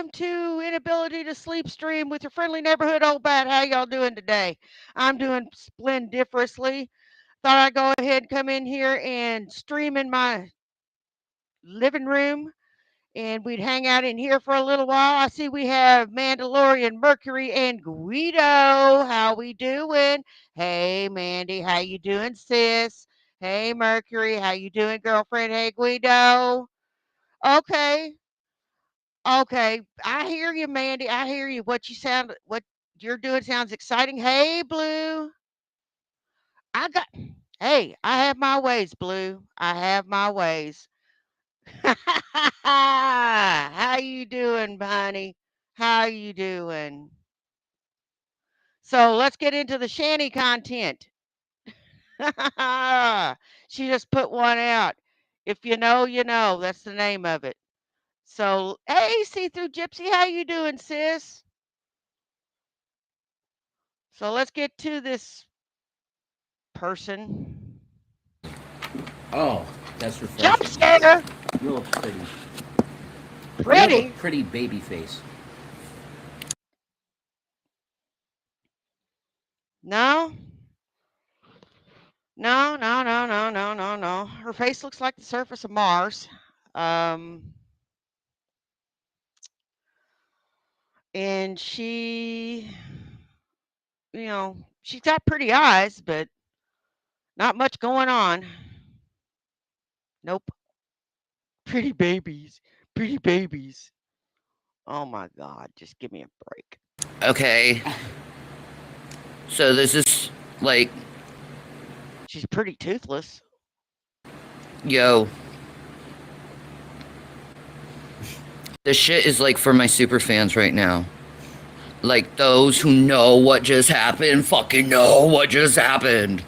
welcome to Inability to Sleep Stream with your friendly neighborhood old bat. How y'all doing today? I'm doing splendiferously. Thought I'd go ahead and come in here and stream in my living room and we'd hang out in here for a little while. I see we have Mandalorian, Mercury, and Guido. How we doing? Hey, Mandy. How you doing, sis? Hey, Mercury. How you doing, girlfriend? Hey, Guido. Okay. Okay, I hear you, Mandy. I hear you. What you're doing sounds exciting. Hey, Blue. I got, hey, I have my ways, Blue. I have my ways. How you doing, honey? How you doing? So let's get into the shanty content. She just put one out. If you know, you know. That's the name of it. So, hey, see through Gypsy, how you doing, sis? So let's get to this person. Oh, that's Jump refreshing. scare! You look pretty. You have a Pretty? pretty baby face. No, no, no, no, no, no, no, no. Her face looks like the surface of Mars. Um, and she's got pretty eyes, but not much going on. Nope. Pretty babies. Pretty babies. Oh my God, just give me a break. Okay, so this is like, She's pretty toothless. yo, this shit is like for my super fans right now. Like those who know what just happened, fucking know what just happened.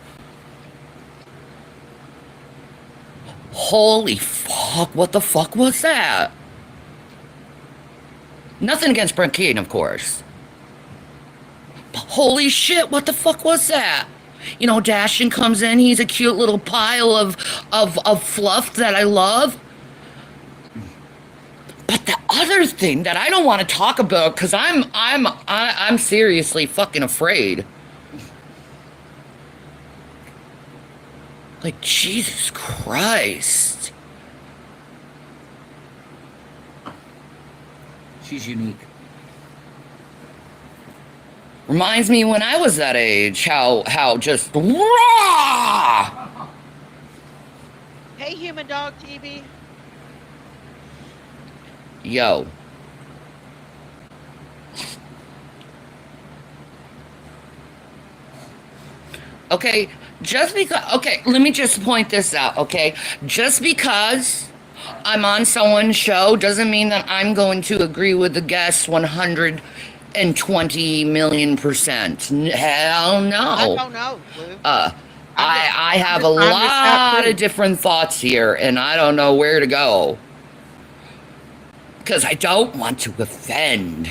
Holy fuck, what the fuck was that? Nothing against Brent Keane, of course. But holy shit, what the fuck was that? You know, Dashin comes in, he's a cute little pile of fluff that I love. But the other thing that I don't want to talk about, because I'm seriously fucking afraid. Like, Jesus Christ. She's unique. Reminds me when I was that age, how just raw. Hey, Human Dog TV. Yo. Okay, let me just point this out, okay? Just because I'm on someone's show doesn't mean that I'm going to agree with the guests 120 million percent. Hell I no. don't know, Blue. Uh, I'm just I I'm have a just finding this out lot of too. different thoughts here, and I don't know where to go. Because I don't want to offend.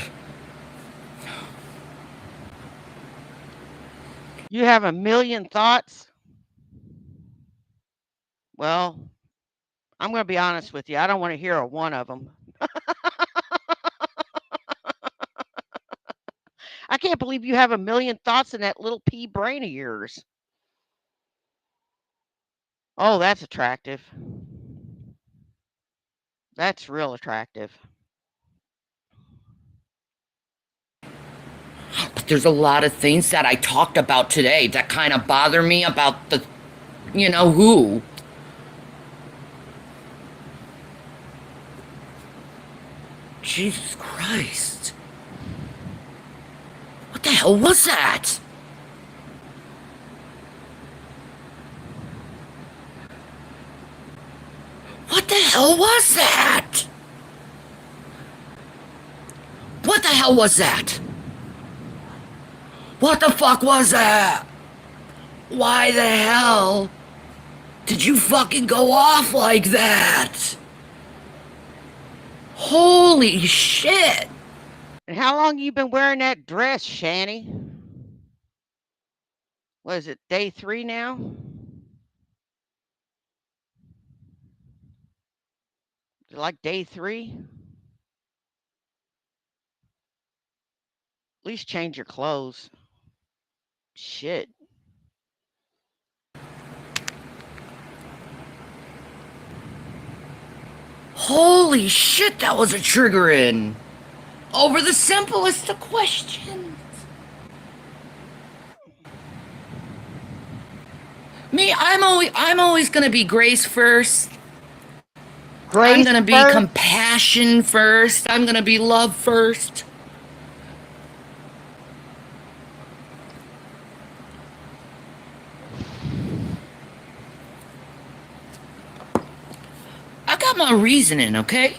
You have a million thoughts? Well, I'm going to be honest with you. I don't want to hear a one of them. I can't believe you have a million thoughts in that little pea brain of yours. Oh, that's attractive. That's real attractive. But there's a lot of things that I talked about today that kind of bother me about the, you know who. Jesus Christ. What the hell was that? What the hell was that? What the hell was that? What the fuck was that? Why the hell did you fucking go off like that? Holy shit. And how long you been wearing that dress, Shanny? What is it, day 3 now? Is it like day 3? least change your clothes. Shit. Holy shit, that was a triggering. Over the simplest of questions. Me, I'm always gonna be grace first. I'm Grace gonna be first. compassion first. I'm gonna be love first. I got my reasoning, okay?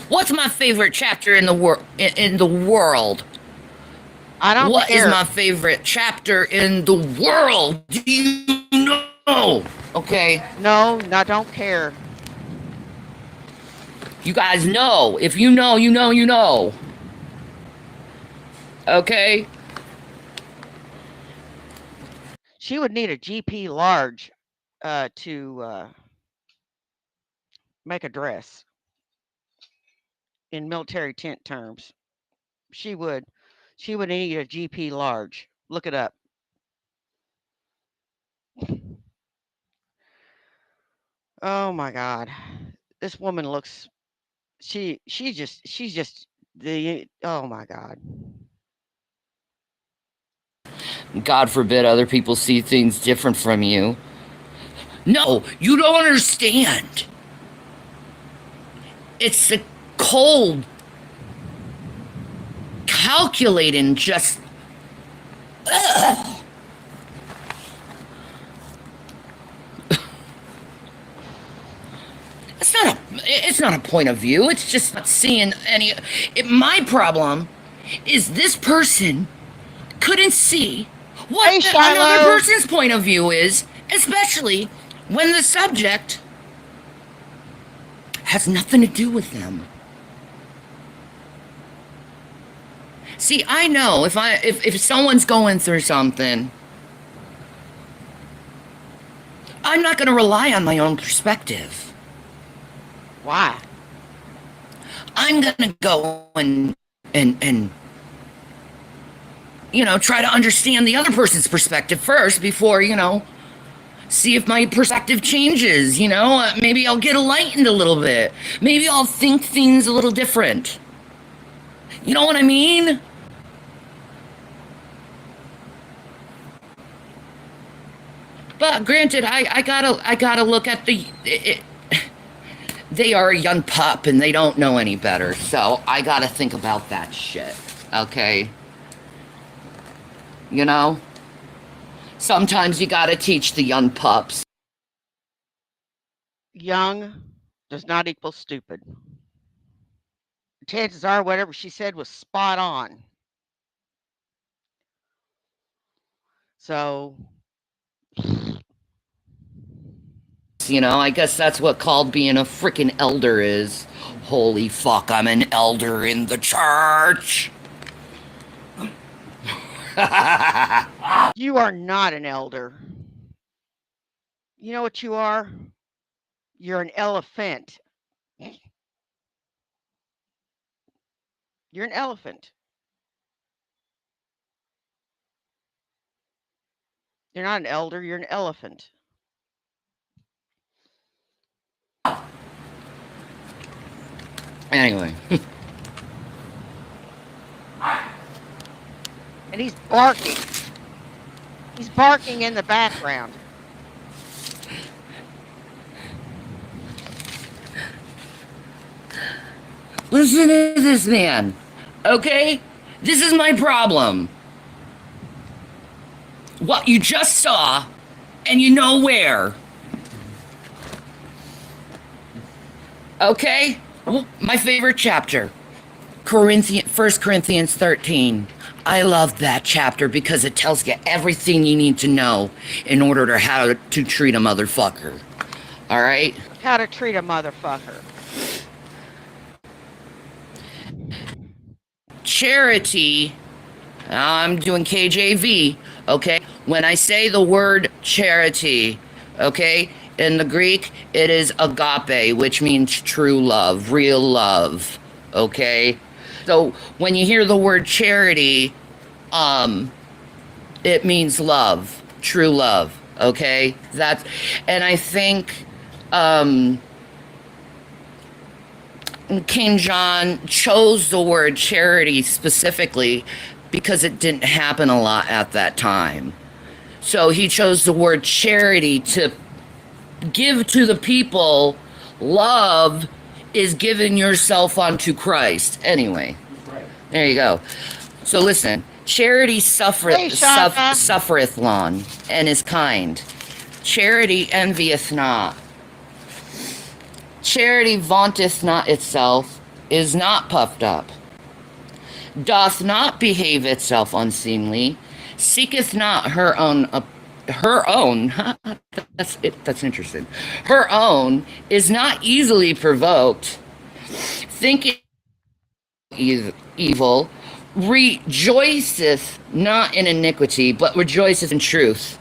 What's my favorite chapter in the world? I don't What is care. my favorite chapter in the world? Do you know? Okay, No, I don't care. you guys know. If you know, you know, you know. Okay? She would need a GP large to make a dress in military tent terms. She would. She would need a GP large. Look it up. Oh my God. This woman looks she's just the oh my God. God forbid other people see things different from you. No, you don't understand. It's a cold, calculating, just. Ugh. It's not a point of view. It's just not seeing any. My problem is this person couldn't see what Hey, another Shiloh. person's point of view is, especially when the subject has nothing to do with them. See, I know if someone's going through something, I'm not going to rely on my own perspective. Why? I'm going to go and try to understand the other person's perspective first before, see if my perspective changes, maybe I'll get enlightened a little bit. Maybe I'll think things a little different. You know what I mean? But granted, I gotta look at they are a young pup and they don't know any better, so I gotta think about that shit, okay? Sometimes you gotta teach the young pups. Young does not equal stupid. Chances are whatever she said was spot on. So I guess that's what called being a freaking elder is. Holy fuck, I'm an elder in the church. you are not an elder. You know what you are? You're an elephant. You're an elephant. You're not an elder, you're an elephant. Anyway. And he's barking. He's barking in the background. Listen to this man, okay? This is my problem. What you just saw, and you know where. Okay? Well, my favorite chapter, 1 Corinthians 13. I love that chapter because it tells you everything you need to know in order to how to treat a motherfucker. All right? How to treat a motherfucker. Charity, I'm doing KJV, okay? When I say the word charity, okay, in the Greek, it is agape, which means true love, real love, okay? So when you hear the word charity, it means love, true love. Okay, and I think King John chose the word charity specifically because it didn't happen a lot at that time. So he chose the word charity to give to the people. Love is giving yourself unto Christ. Anyway, there you go. So listen, charity Hey, suffereth, Shaka. suffereth long and is kind. Charity envieth not. Charity vaunteth not itself, is not puffed up, doth not behave itself unseemly, seeketh not her own. That's it. That's interesting. Her own is not easily provoked, thinketh evil, rejoiceth not in iniquity, but rejoiceth in truth,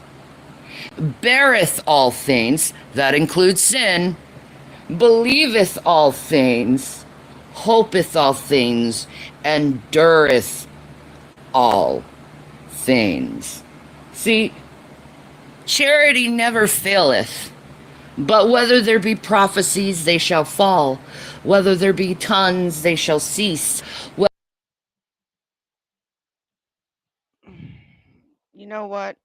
beareth all things, that includes sin, believeth all things, hopeth all things, endureth all things. See, charity never faileth, but whether there be prophecies, they shall fall. Whether there be tongues, they shall cease. You know what,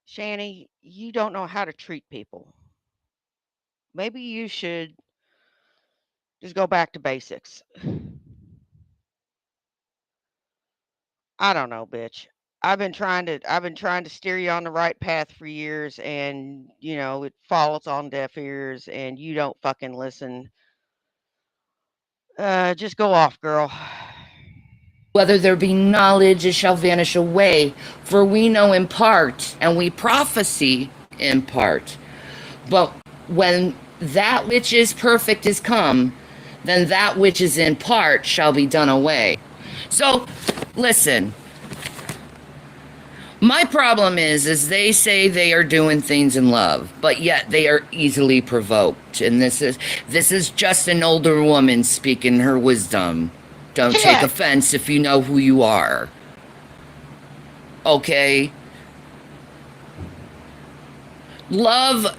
Shani? You don't know how to treat people. Maybe you should just go back to basics. I don't know, bitch. I've been trying to steer you on the right path for years, and it falls on deaf ears and you don't fucking listen. Just go off, girl. Whether there be knowledge, it shall vanish away. For we know in part, and we prophesy in part. But when that which is perfect is come, then that which is in part shall be done away. So, listen. My problem is they say they are doing things in love, but yet they are easily provoked. And this is just an older woman speaking her wisdom. Don't take Shit. offense if you know who you are. Okay? Love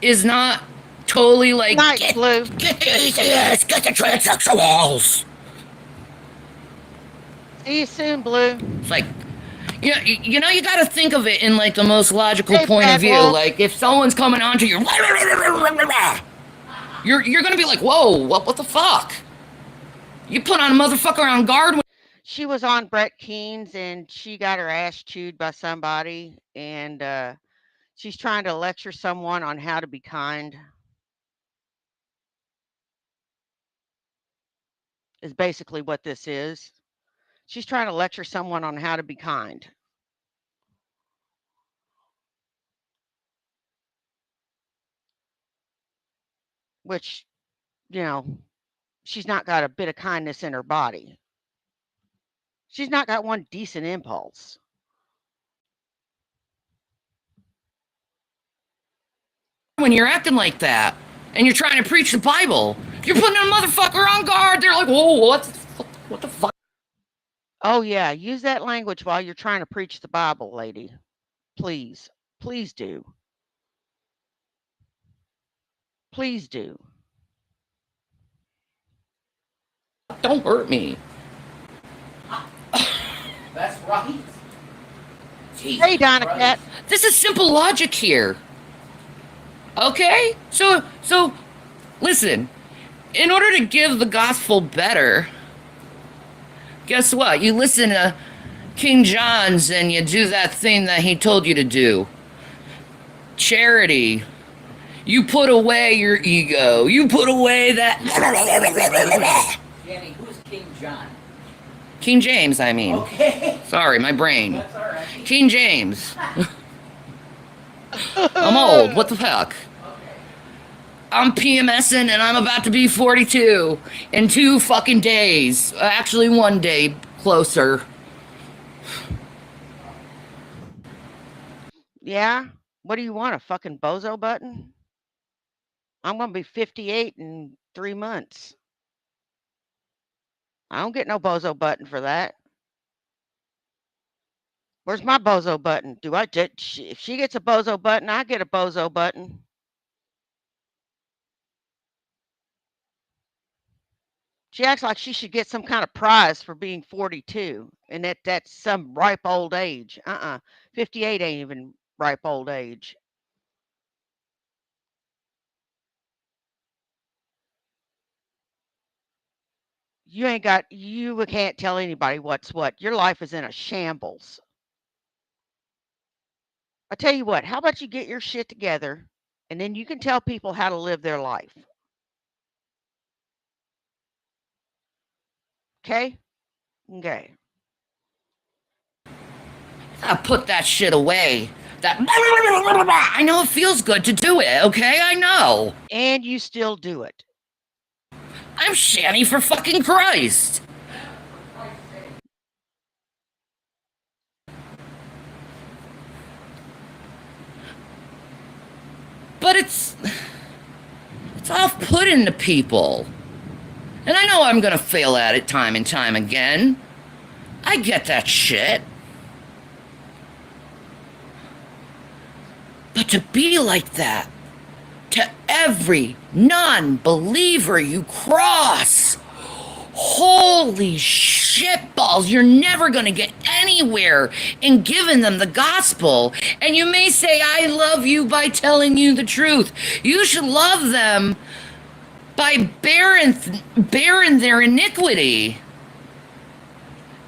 is not totally like Night, Blue. get the atheists, get the transsexuals. See you soon, Blue. It's like, you know, you got to think of it in like the most logical Hey, point of Fat view. Wolf. Like if someone's coming onto you, you're gonna be like, whoa, what the fuck? You put on a motherfucker on guard. She was on Brett Keen's and she got her ass chewed by somebody, and she's trying to lecture someone on how to be kind. Is basically what this is. She's trying to lecture someone on how to be kind. Which, you know, she's not got a bit of kindness in her body. She's not got one decent impulse. When you're acting like that and you're trying to preach the Bible, you're putting a motherfucker on guard. They're like, whoa, what the fuck? Oh, yeah, use that language while you're trying to preach the Bible, lady. Please. Please do. Please do. Don't hurt me. That's right. Hey, Donna Cat. This is simple logic here. Okay? So listen, in order to give the gospel better, guess what? You listen to King John's and you do that thing that he told you to do. Charity. You put away your ego. You put away that. Danny, who's King John? King James, I mean. Okay. Sorry, my brain. That's all right. King James. I'm old. What the fuck? I'm PMSing and I'm about to be 42 in 2 fucking days. Actually, 1 day closer. Yeah? What do you want, a fucking bozo button? I'm going to be 58 in 3 months. I don't get no bozo button for that. Where's my bozo button? If she gets a bozo button, I get a bozo button. She acts like she should get some kind of prize for being 42 and that's some ripe old age. 58 ain't even ripe old age. You can't tell anybody what's what. Your life is in a shambles. I tell you what, how about you get your shit together and then you can tell people how to live their life. Okay? Okay. I put that shit away. That I know it feels good to do it, okay? I know. And you still do it. I'm Shanny for fucking Christ. But it's off-putting to people. And I know I'm gonna fail at it time and time again. I get that shit. But to be like that, to every non-believer you cross, holy shitballs, you're never gonna get anywhere in giving them the gospel. And you may say, I love you by telling you the truth. You should love them by bearing their iniquity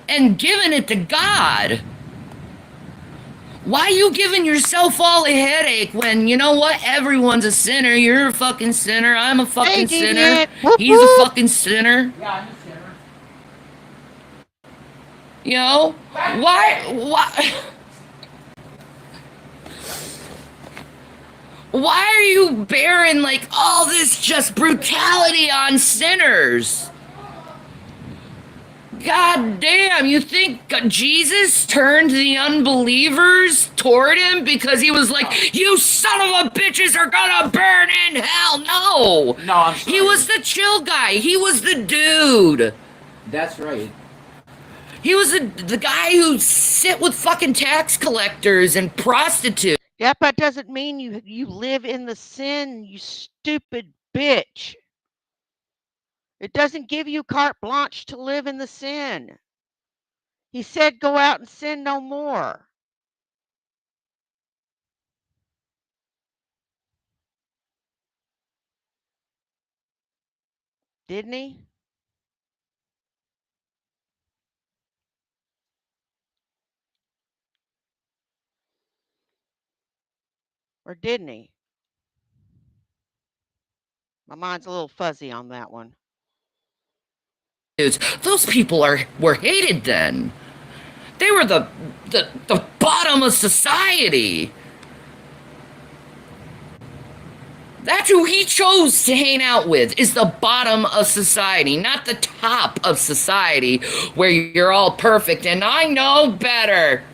and giving it to God. Why are you giving yourself all a headache when, you know what, everyone's a sinner? You're a fucking sinner. I'm a fucking sinner. Deviant. Whoop, He's a whoop. fucking sinner. Yeah, I'm a sinner. You know? Why? Why are you bearing, like, all this just brutality on sinners? God damn, you think Jesus turned the unbelievers toward him because he was like, you son of a bitches are gonna burn in hell? No! No, I'm sorry. He was the chill guy. He was the dude. That's right. He was the guy who sit with fucking tax collectors and prostitutes. Yeah, but doesn't mean you live in the sin, you stupid bitch. It doesn't give you carte blanche to live in the sin. He said go out and sin no more. Didn't he? Or didn't he? My mind's a little fuzzy on that one. Those people were hated then. They were the bottom of society. That's who he chose to hang out with, is the bottom of society, not the top of society where you're all perfect and I know better.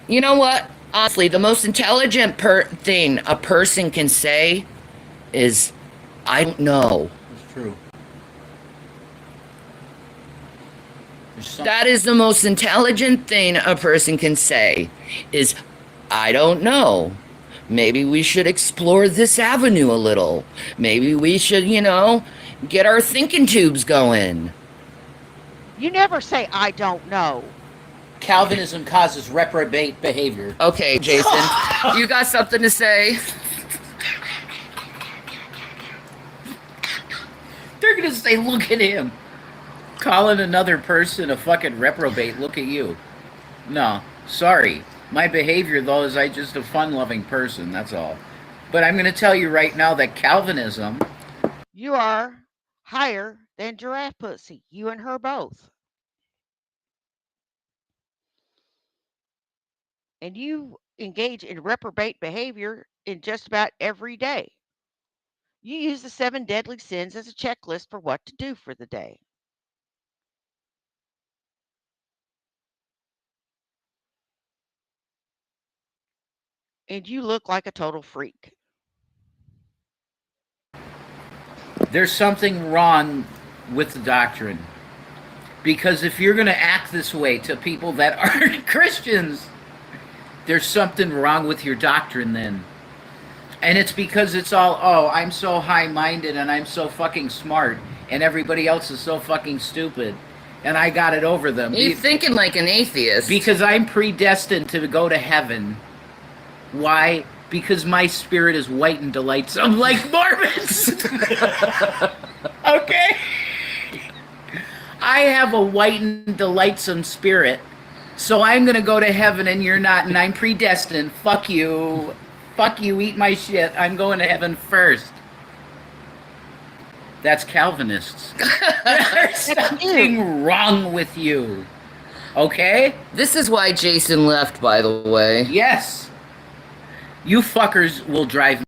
You know what? Honestly, the most intelligent thing a person can say is, I don't know. It's true. That is the most intelligent thing a person can say, is, I don't know. Maybe we should explore this avenue a little. Maybe we should, you know, get our thinking tubes going. You never say I don't know. Calvinism causes reprobate behavior. Okay, Jason, you got something to say? They're gonna say, look at him. Calling another person a fucking reprobate. Look at you. No, sorry. My behavior, though, is I just a fun-loving person, that's all. But I'm going to tell you right now that Calvinism... You are higher than Giraffe Pussy. You and her both. And you engage in reprobate behavior in just about every day. You use the 7 deadly sins as a checklist for what to do for the day. And you look like a total freak. There's something wrong with the doctrine. Because if you're going to act this way to people that aren't Christians, there's something wrong with your doctrine then. And it's because it's all, oh, I'm so high-minded and I'm so fucking smart and everybody else is so fucking stupid and I got it over them. You're thinking like an atheist. Because I'm predestined to go to heaven. Why? Because my spirit is white and delightsome like Mormons. Okay? I have a white and delightsome spirit. So I'm going to go to heaven and you're not, and I'm predestined. Fuck you. Fuck you, eat my shit. I'm going to heaven first. That's Calvinists. There's something wrong with you. Okay? This is why Jason left, by the way. Yes. You fuckers will drive me.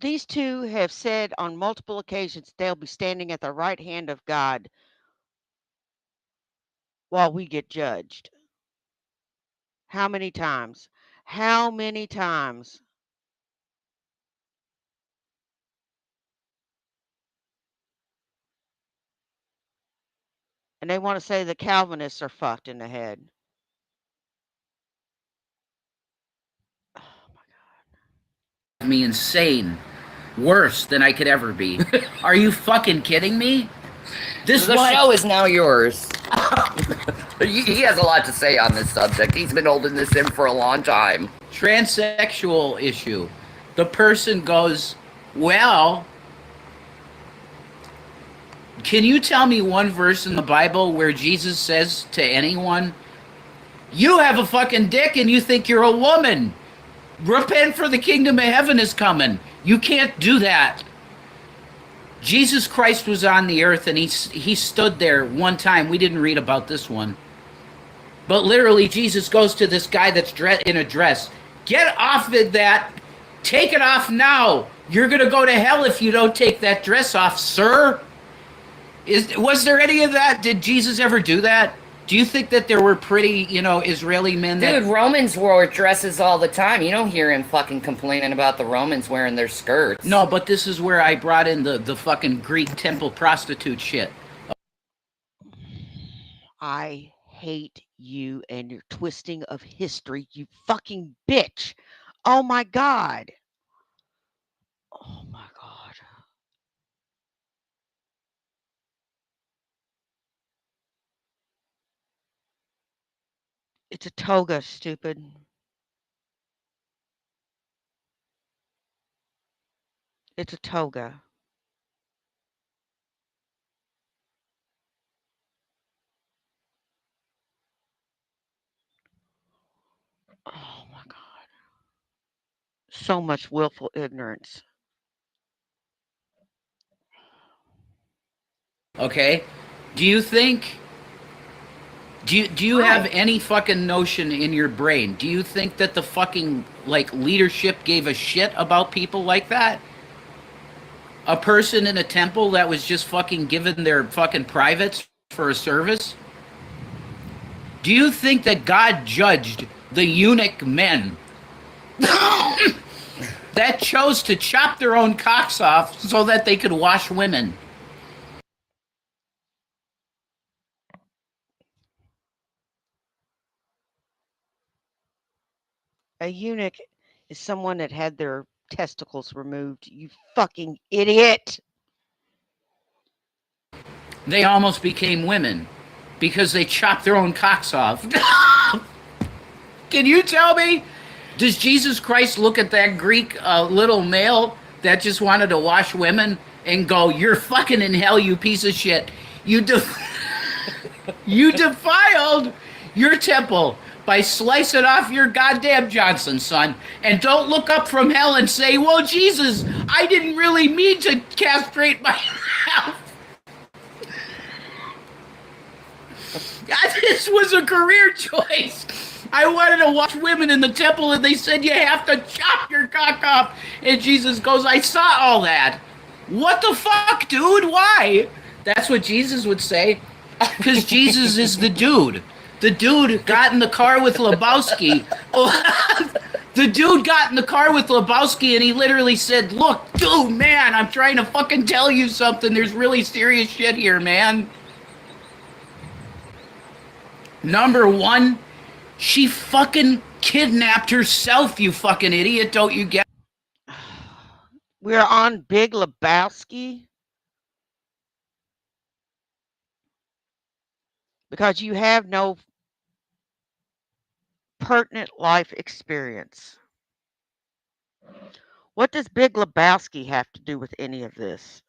These two have said on multiple occasions they'll be standing at the right hand of God while we get judged. How many times? How many times? And they want to say the Calvinists are fucked in the head. Oh my God. Me insane. Worse than I could ever be. Are you fucking kidding me? This The show is now yours. He has a lot to say on this subject. He's been holding this in for a long time. Transsexual issue. The person goes, well, can you tell me one verse in the Bible where Jesus says to anyone, you have a fucking dick and you think you're a woman. Repent, for the kingdom of heaven is coming. You can't do that. Jesus Christ was on the earth and he stood there one time. We didn't read about this one. But literally Jesus goes to this guy that's in a dress. Get off of that. Take it off now. You're going to go to hell if you don't take that dress off, sir. Was there any of that? Did Jesus ever do that? Do you think that there were pretty, Israeli men that... Dude, Romans wore dresses all the time. You don't hear him fucking complaining about the Romans wearing their skirts. No, but this is where I brought in the fucking Greek temple prostitute shit. I hate you and your twisting of history, you fucking bitch. Oh my God. Oh my God. It's a toga, stupid. It's a toga. Oh my God. So much willful ignorance. Okay? Do you think... Do you have any fucking notion in your brain? Do you think that the fucking, leadership gave a shit about people like that? A person in a temple that was just fucking given their fucking privates for a service? Do you think that God judged the eunuch men that chose to chop their own cocks off so that they could wash women? A eunuch is someone that had their testicles removed. You fucking idiot. They almost became women because they chopped their own cocks off. Can you tell me? Does Jesus Christ look at that Greek little male that just wanted to wash women and go, you're fucking in hell, you piece of shit. You defiled your temple by slicing off your goddamn Johnson, son. And don't look up from hell and say, well, Jesus, I didn't really mean to castrate myself. This was a career choice. I wanted to watch women in the temple and they said you have to chop your cock off. And Jesus goes, I saw all that. What the fuck, dude? Why? That's what Jesus would say. Because Jesus is the dude. The dude got in the car with Lebowski, The dude got in the car with Lebowski and he literally said, "Look, dude, man, I'm trying to fucking tell you something. There's really serious shit here, man." Number one, she fucking kidnapped herself, you fucking idiot. Don't you get? We're on Big Lebowski because you have no pertinent life experience. What does Big Lebowski have to do with any of this?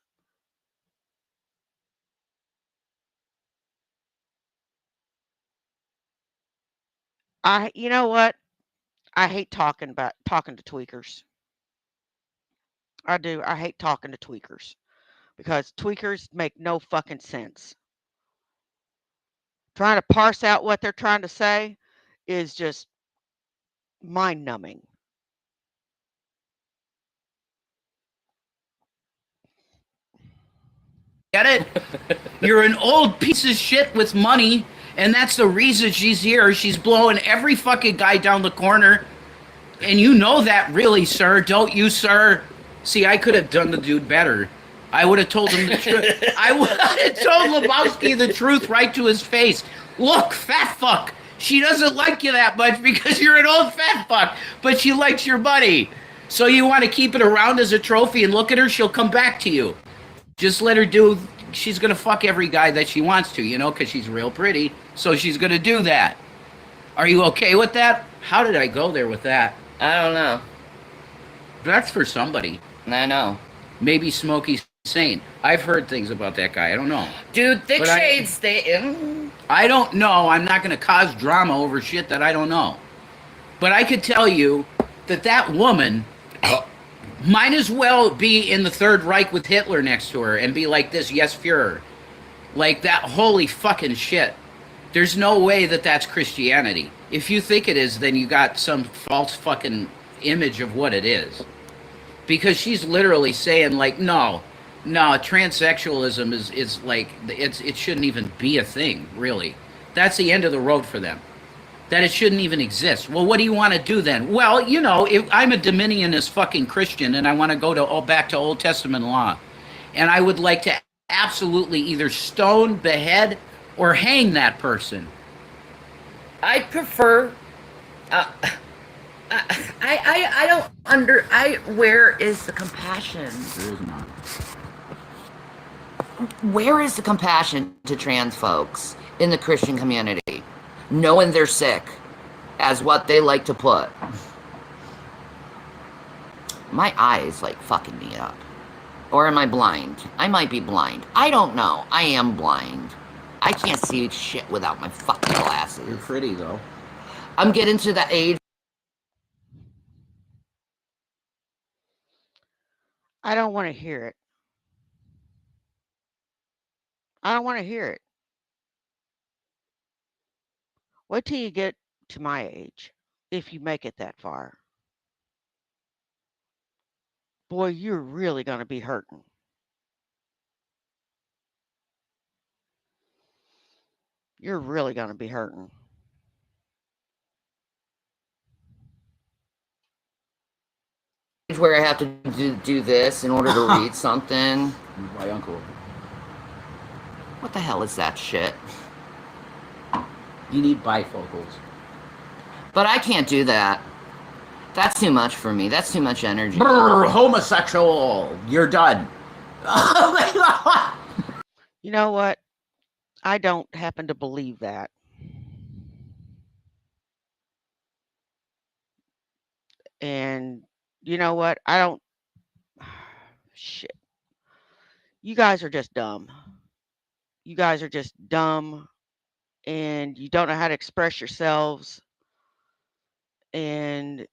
You know what? I hate talking to tweakers. I do. I hate talking to tweakers because tweakers make no fucking sense. Trying to parse out what they're trying to say is just mind numbing. Get it? You're an old piece of shit with money, and that's the reason she's here. She's blowing every fucking guy down the corner. And you know that, really, sir, don't you, sir? See, I could have done the dude better. I would have told him the truth. I would have told Lebowski the truth right to his face. Look, fat fuck, she doesn't like you that much because you're an old fat fuck, but she likes your buddy. So you want to keep it around as a trophy and look at her, she'll come back to you. Just let her do, she's going to fuck every guy that she wants to, you know, because she's real pretty. So she's going to do that. Are you okay with that? How did I go there with that? I don't know. That's for somebody. I know. Maybe Smokey's sane. I've heard things about that guy. I don't know. Dude, thick But shades, they... I don't know. I'm not going to cause drama over shit that I don't know. But I could tell you that that woman might as well be in the Third Reich with Hitler next to her and be like this, yes, Fuhrer. Like that, holy fucking shit. There's no way that that's Christianity. If you think it is, then you got some false fucking image of what it is. Because she's literally saying, like, no, transsexualism is like, it shouldn't even be a thing, really. That's the end of the road for them. That it shouldn't even exist. Well, what do you want to do then? Well, you know, if I'm a Dominionist fucking Christian and I want to go to back to Old Testament law, and I would like to absolutely either stone, behead, or hang that person. I prefer... I don't where is the compassion? There is not. Where is the compassion to trans folks in the Christian community? Knowing they're sick, as what they like to put. My eye is like fucking me up. Or am I blind? I might be blind. I don't know. I am blind. I can't see shit without my fucking glasses. You're pretty, though. I'm getting to the age. I don't want to hear it. I don't want to hear it. Wait till you get to my age, if you make it that far. Boy, you're really going to be hurting. You're really going to be hurting. Where I have to do this in order to read something. My uncle. What the hell is that shit? You need bifocals. But I can't do that. That's too much for me. That's too much energy. Brr, homosexual. You're done. You know what? I don't happen to believe that. And you know what? I don't. Shit. You guys are just dumb. You guys are just dumb. And you don't know how to express yourselves. And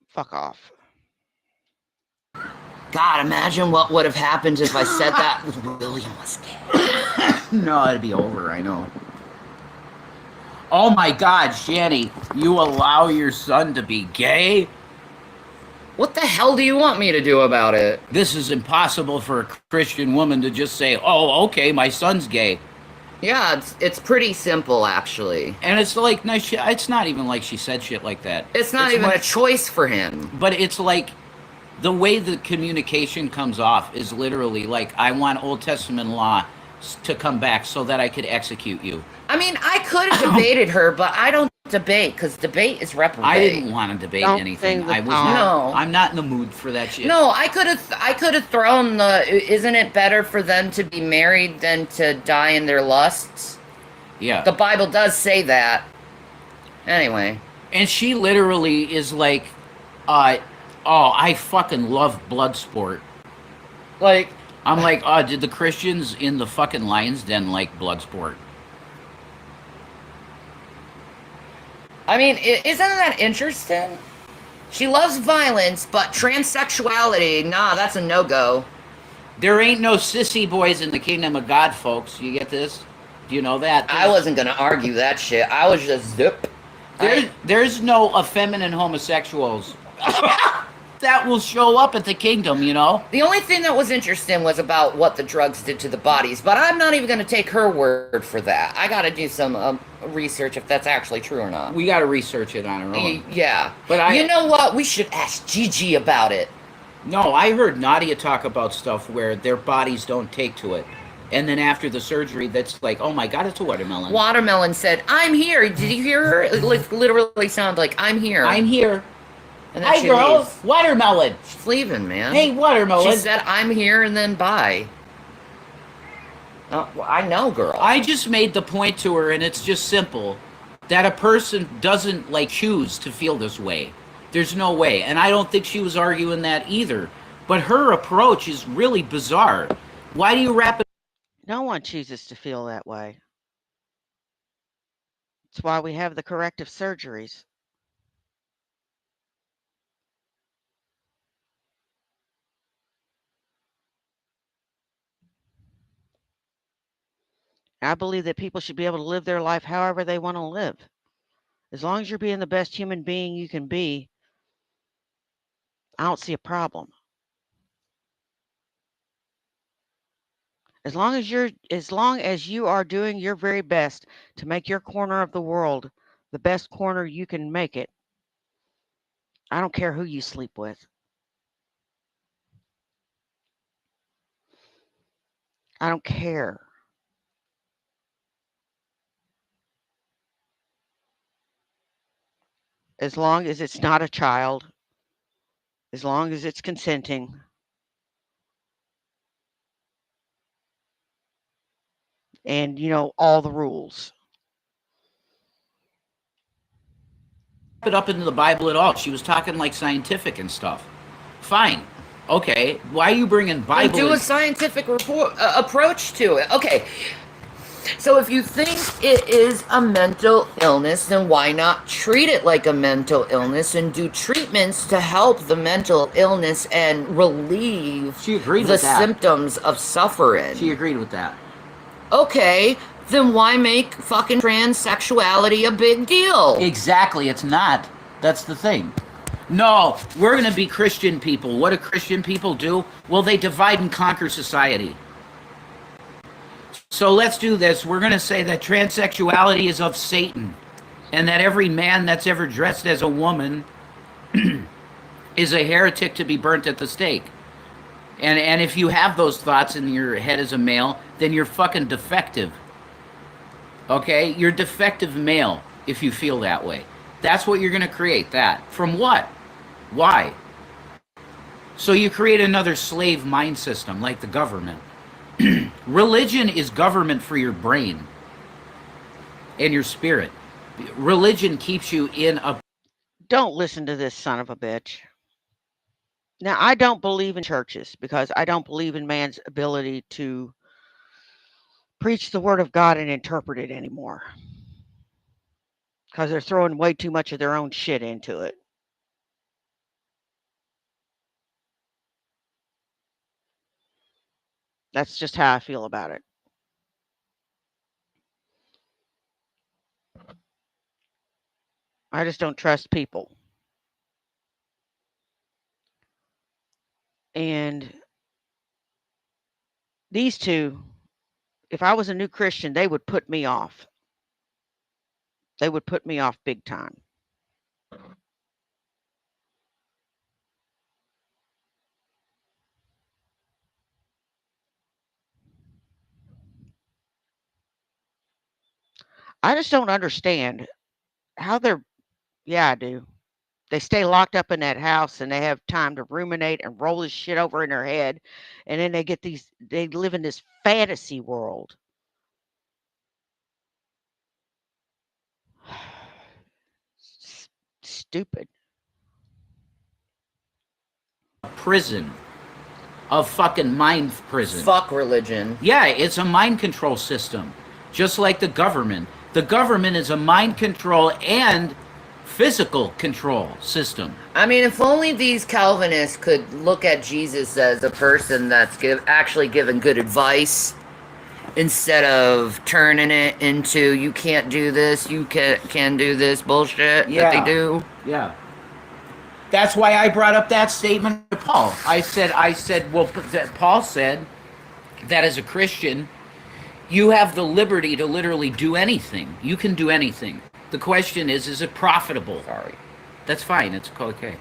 fuck off. God, imagine what would have happened if I said that William was gay. No, it'd be over, I know. Oh my God, Shanny, you allow your son to be gay? What the hell do you want me to do about it? This is impossible for a Christian woman to just say, "Oh, okay, my son's gay." Yeah, it's pretty simple actually. And it's like, no, it's not even like she said shit like that. It's not even like, a choice for him. But it's like the way the communication comes off is literally like, I want Old Testament law to come back so that I could execute you. I mean, I could have debated her, but I don't debate because debate is reprobate. I didn't want to debate Don't anything. sing the I was song. not. No. I'm not in the mood for that shit. No, I could have thrown the. Isn't it better for them to be married than to die in their lusts? Yeah. The Bible does say that. Anyway, And she literally is like, oh, I fucking love blood sport. like, I'm like, did the Christians in the fucking Lion's Den like blood sport? I mean, isn't that interesting? She loves violence, but transsexuality, nah, that's a no-go. There ain't no sissy boys in the kingdom of God, folks. You get this? Do you know that? I wasn't gonna argue that shit. I was just zip. There's no effeminate homosexuals that will show up at the kingdom, you know? The only thing that was interesting was about what the drugs did to the bodies, but I'm not even going to take her word for that. I got to do some research if that's actually true or not. We got to research it on our own. Yeah. But you know what? We should ask Gigi about it. No, I heard Nadia talk about stuff where their bodies don't take to it. And then after the surgery, that's like, oh my God, it's a watermelon. Watermelon said, I'm here. Did you hear her? It literally sounded like, I'm here. I'm here. And then Hi, she girl. leaves. Watermelon. She's leaving, man. Hey, watermelon. She said, I'm here, and then bye. Well, I know, girl. I just made the point to her, and it's just simple, that a person doesn't, like, choose to feel this way. There's no way. And I don't think she was arguing that either. But her approach is really bizarre. Why do you wrap it? No one chooses to feel that way. It's why we have the corrective surgeries. I believe that people should be able to live their life however they want to live. As long as you're being the best human being you can be, I don't see a problem. As long as you are doing your very best to make your corner of the world the best corner you can make it, I don't care who you sleep with. I don't care. As long as it's not a child, as long as it's consenting. And all the rules. It up into the Bible at all. She was talking like scientific and stuff. Fine. Okay. Why are you bringing Bible? Do a scientific approach to it. Okay. So if you think it is a mental illness, then why not treat it like a mental illness and do treatments to help the mental illness and relieve the symptoms of suffering? She agreed with that. Okay, then why make fucking transsexuality a big deal? Exactly, it's not. That's the thing. No, we're going to be Christian people. What do Christian people do? Well, they divide and conquer society. So let's do this. We're going to say that transsexuality is of Satan, and that every man that's ever dressed as a woman is a heretic to be burnt at the stake. And if you have those thoughts in your head as a male, then you're fucking defective. Okay? You're defective male if you feel that way. That's what you're going to create, that. From what? Why? So you create another slave mind system like the government. Religion is government for your brain and your spirit. Religion keeps you in a... Don't listen to this son of a bitch. Now, I don't believe in churches because I don't believe in man's ability to preach the word of God and interpret it anymore. Because they're throwing way too much of their own shit into it. That's just how I feel about it. I just don't trust people. And these two, if I was a new Christian, they would put me off. They would put me off big time. I just don't understand how they're, yeah, I do. They stay locked up in that house and they have time to ruminate and roll this shit over in their head. And then they live in this fantasy world. Stupid. Prison. A fucking mind prison. Fuck religion. Yeah, it's a mind control system. Just like the government. The government is a mind control and physical control system. I mean, if only these Calvinists could look at Jesus as a person that's actually giving good advice instead of turning it into you can't do this, you can do this bullshit that they do. Yeah. That's why I brought up that statement to Paul. I said, well, Paul said that as a Christian, you have the liberty to literally do anything. You can do anything. The question is it profitable? Sorry. That's fine. It's okay.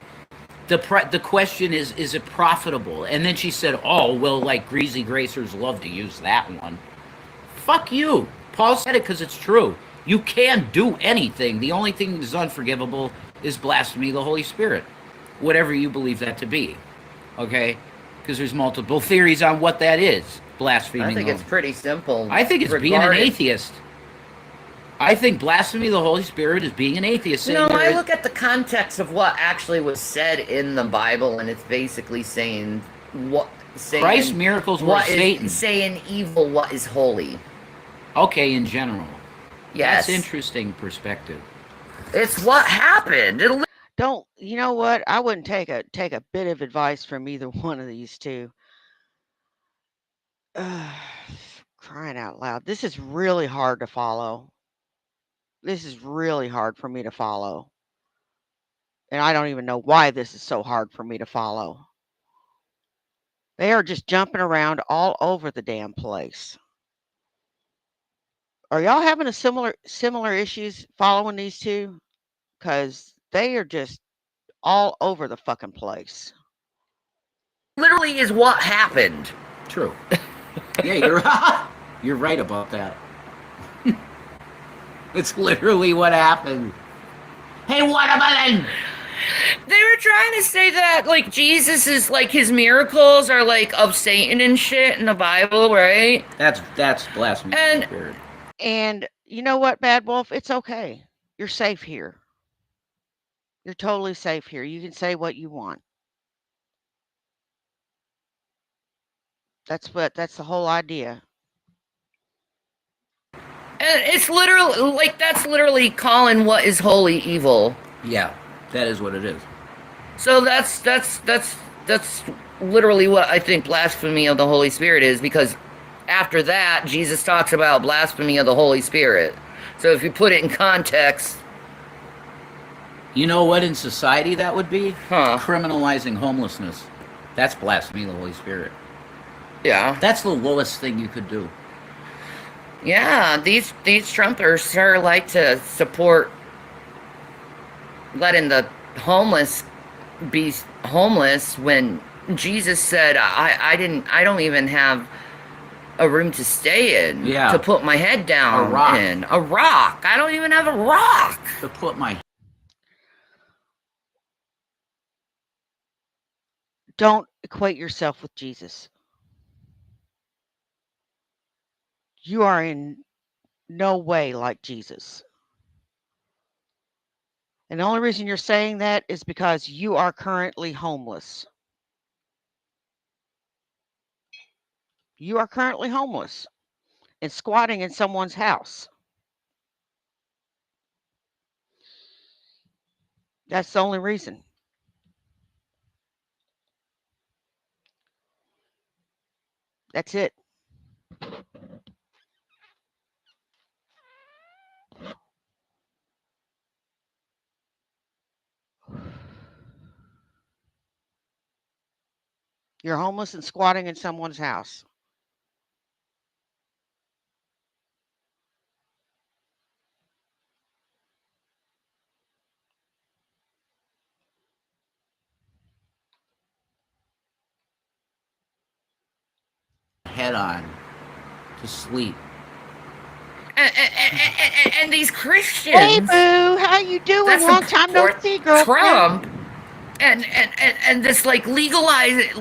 The question is it profitable? And then she said, oh, well, like greasy gracers love to use that one. Fuck you. Paul said it because it's true. You can do anything. The only thing that is unforgivable is blasphemy of the Holy Spirit. Whatever you believe that to be. Okay? Because there's multiple theories on what that is. Blaspheming. I think it's pretty simple. I think it's being an atheist. I think blasphemy of the Holy Spirit is being an atheist. You know, I look at the context of what actually was said in the Bible, and it's basically saying Christ's miracles were Satan. Saying evil, what is holy. Okay, in general. Yes. That's interesting perspective. It's what happened. Don't, you know what? I wouldn't take a bit of advice from either one of these two. Crying out loud. This is really hard to follow. This is really hard for me to follow. And I don't even know why this is so hard for me to follow. They are just jumping around all over the damn place. Are y'all having a similar issues following these two? Because they are just all over the fucking place. Literally is what happened. True. Yeah, you're right about that. It's literally what happened. Hey, what about it? They were trying to say that, like, Jesus is, like, his miracles are, like, of Satan and shit in the Bible, right? That's blasphemy. And- And you know what, Bad Wolf? It's okay. You're safe here. You're totally safe here. You can say what you want. That's the whole idea. And it's literally, like, that's literally calling what is holy evil. Yeah, that is what it is. So that's literally what I think blasphemy of the Holy Spirit is, because after that, Jesus talks about blasphemy of the Holy Spirit. So if you put it in context... You know what in society that would be? Huh. Criminalizing homelessness. That's blasphemy of the Holy Spirit. Yeah. That's the lowest thing you could do. Yeah, these Trumpers sure like to support letting the homeless be homeless when Jesus said, I don't even have a room to stay in, to put my head down in. A rock. I don't even have a rock to put my... Don't equate yourself with Jesus. You are in no way like Jesus. And the only reason you're saying that is because you are currently homeless. You are currently homeless and squatting in someone's house. That's the only reason. That's it. You're homeless and squatting in someone's house. Head on to sleep. And these Hey, Christians boo, how you doing? that Long time no support see, girlfriend. Trump and this like legalized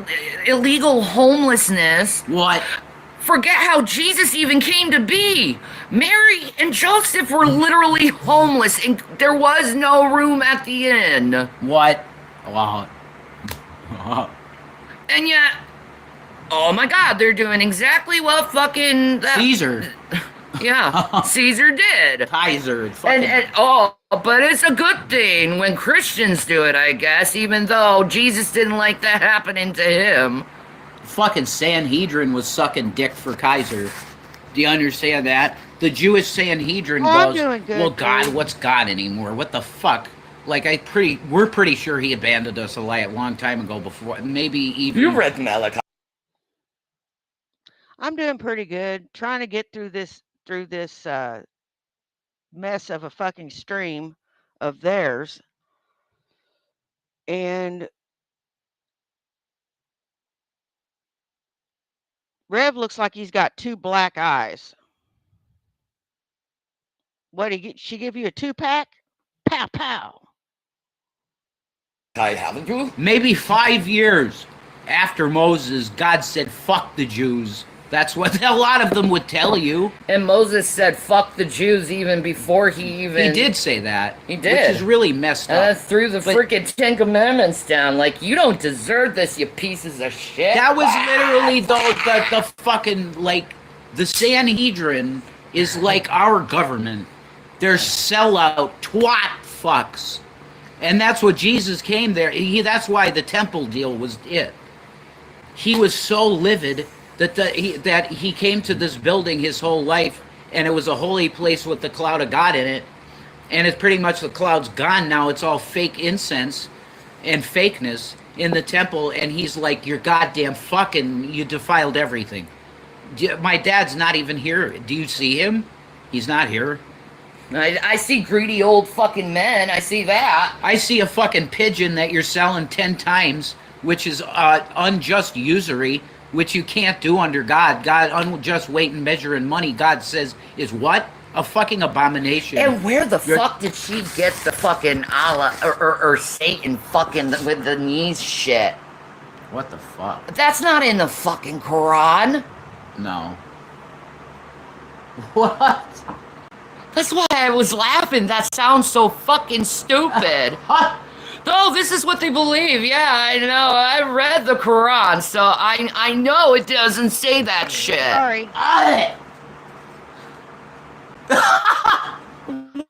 illegal homelessness What? forget how Jesus even came to be. Mary and Joseph were literally homeless and there was no room at the inn. What? Wow. And yet, oh my God, they're doing exactly what fucking Caesar. yeah, Caesar did. Kaiser. Fucking. But it's a good thing when Christians do it, I guess, even though Jesus didn't like that happening to him. Fucking Sanhedrin was sucking dick for Kaiser. Do you understand that? The Jewish Sanhedrin Oh, I'm goes, doing good, well, God, boo. what's God anymore? What the fuck? Like, we're pretty sure he abandoned us a long time ago before, maybe even. You read Malachi. I'm doing pretty good. Trying to get through this mess of a fucking stream of theirs. And Rev looks like he's got two black eyes. What she give you a 2-pack? Pow pow. Haven't you? Maybe 5 years after Moses, God said, fuck the Jews. That's what a lot of them would tell you. And Moses said, fuck the Jews even before he even... He did say that. He did. Which is really messed And up. then threw the But- freaking Ten Commandments down. Like, you don't deserve this, you pieces of shit. That was literally the fucking, like, the Sanhedrin is like our government. They're sellout twat fucks. And that's what Jesus came there. That's why the temple deal was it. He was so livid that he came to this building his whole life, and it was a holy place with the cloud of God in it. And it's pretty much the cloud's gone now. It's all fake incense and fakeness in the temple. And he's like, you're goddamn fucking, you defiled everything. My dad's not even here. Do you see him? He's not here. I see greedy old fucking men. I see that. I see a fucking pigeon that you're selling 10 times, which is unjust usury, which you can't do under God. God, unjust weight and measure and money, God says, is what? A fucking abomination. And where the fuck did she get the fucking Allah or Satan fucking with the knees shit? What the fuck? That's not in the fucking Quran. No. What? That's why I was laughing. That sounds so fucking stupid. No, this is what they believe. Yeah, I know. I read the Quran, so I know it doesn't say that shit. Sorry.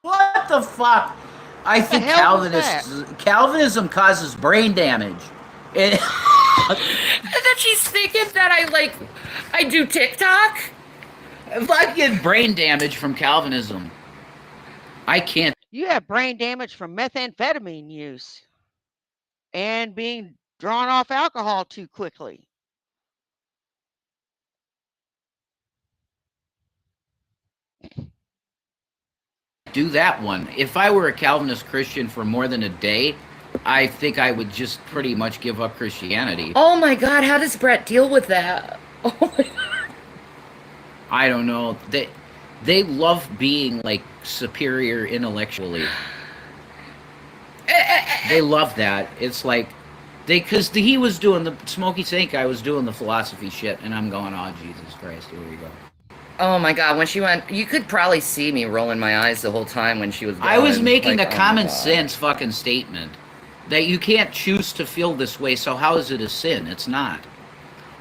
What the fuck? I think hell was Calvinism causes brain damage. And then she's thinking that I do TikTok? Fucking brain damage from Calvinism. I can't. You have brain damage from methamphetamine use and being drawn off alcohol too quickly. Do that one. If I were a Calvinist Christian for more than a day, I think I would just pretty much give up Christianity. Oh my God, how does Brett deal with that? Oh my God. I don't know. They love being like superior intellectually. They love that. It's like because he was doing the Smokey Saint guy was doing the philosophy shit, and I'm going, oh Jesus Christ, here we go. Oh my God, when she went, you could probably see me rolling my eyes the whole time when she was going. I was making like, a oh common my God. sense fucking statement that you can't choose to feel this way, so how is it a sin? It's not.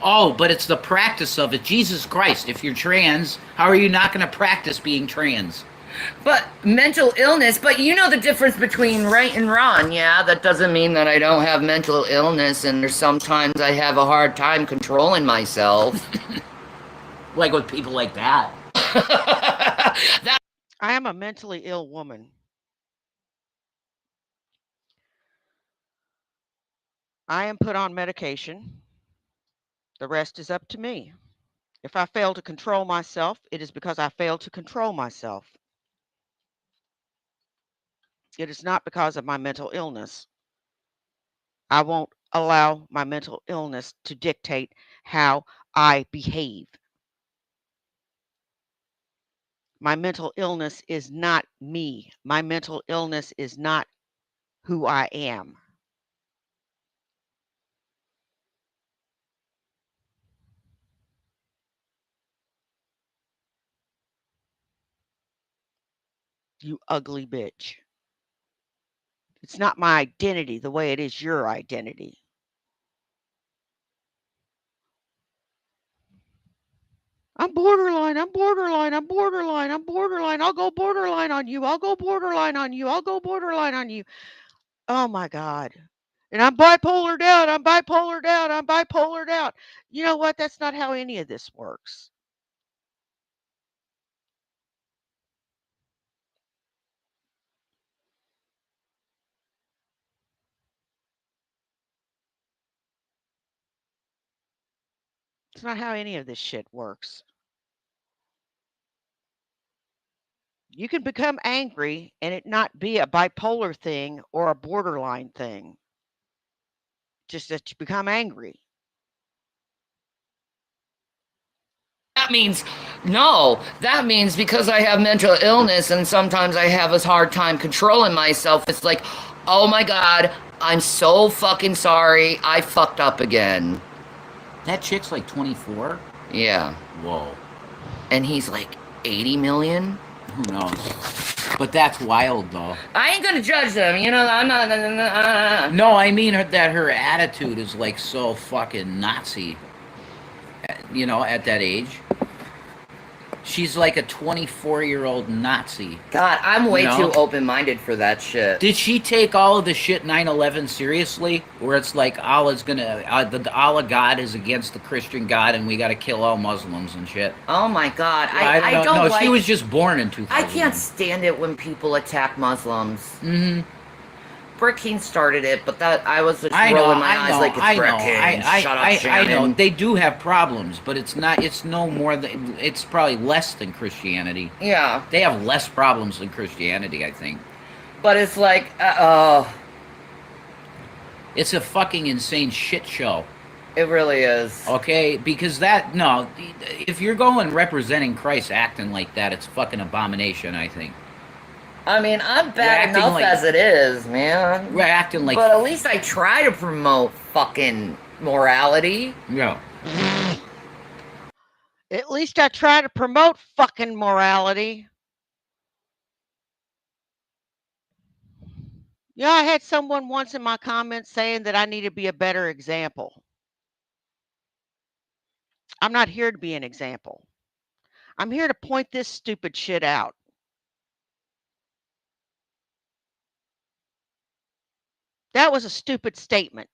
Oh, but it's the practice of it. Jesus Christ, if you're trans, how are you not going to practice being trans? But mental illness, but you know the difference between right and wrong, yeah? That doesn't mean that I don't have mental illness and there's sometimes I have a hard time controlling myself. Like with people like that. I am a mentally ill woman. I am put on medication. The rest is up to me. If I fail to control myself, it is because I failed to control myself. It is not because of my mental illness. I won't allow my mental illness to dictate how I behave. My mental illness is not me. My mental illness is not who I am. You ugly bitch. It's not my identity the way it is your identity. I'm borderline. I'm borderline. I'm borderline. I'm borderline. I'll go borderline on you. I'll go borderline on you. I'll go borderline on you. Oh my God. And I'm bipolar out. I'm bipolar out. I'm bipolar out. You know what? That's not how any of this works. It's not how any of this shit works. You can become angry and it not be a bipolar thing or a borderline thing. Just that you become angry. That means, no, that means because I have mental illness and sometimes I have a hard time controlling myself, it's like, oh my God, I'm so fucking sorry. I fucked up again. That chick's like 24? Yeah. Whoa. And he's like 80 million? Who knows? But that's wild, though. I ain't gonna judge them, you know, I'm not. No, I mean that her attitude is like so fucking Nazi. You know, at that age. She's like a 24-year-old Nazi. God, I'm way too open-minded for that shit. Did she take all of the shit 9/11 seriously? Where it's like Allah's gonna, the Allah God is against the Christian God and we gotta kill all Muslims and shit. Oh my God, I don't know. Like, she was just born in 2000. I can't stand it when people attack Muslims. Mm-hmm. Brett King started it, but that I was just rolling my eyes like it's Brett King. Shut up, Shannon. I know they do have problems, but it's not. It's no more than. It's probably less than Christianity. Yeah, they have less problems than Christianity, I think. But it's like, it's a fucking insane shit show. It really is. Okay, because if you're going representing Christ acting like that, it's fucking abomination, I think. I mean, I'm bad enough as it is, man. We're acting like... But at least I try to promote fucking morality. Yeah. At least I try to promote fucking morality. Yeah, I had someone once in my comments saying that I need to be a better example. I'm not here to be an example. I'm here to point this stupid shit out. That was a stupid statement.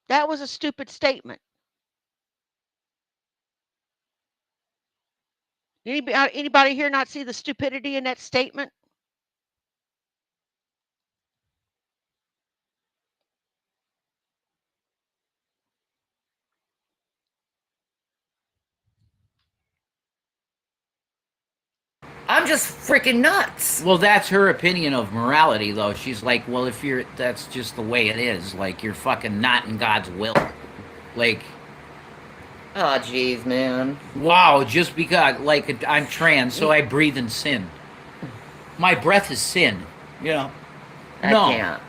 That was a stupid statement. Anybody here not see the stupidity in that statement? I'm just freaking nuts. Well, that's her opinion of morality, though. She's like, well, that's just the way it is. Like, you're fucking not in God's will. Like... Oh, jeez, man. Wow, just because, like, I'm trans, so I breathe in sin. My breath is sin, you know? I can't.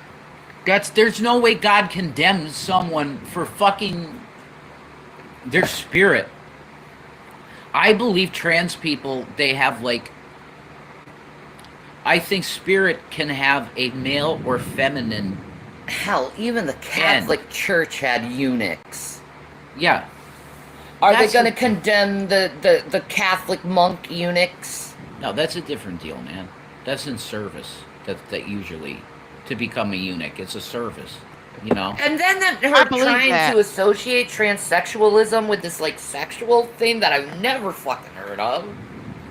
There's no way God condemns someone for fucking their spirit. I believe trans people, they have, like... I think spirit can have a male or feminine... Hell, even the Catholic Church had eunuchs. Yeah. Are they going to condemn the Catholic monk eunuchs? No, that's a different deal, man. That's in service. That usually, to become a eunuch, it's a service, you know? And then her trying to associate transsexualism with this, like, sexual thing that I've never fucking heard of.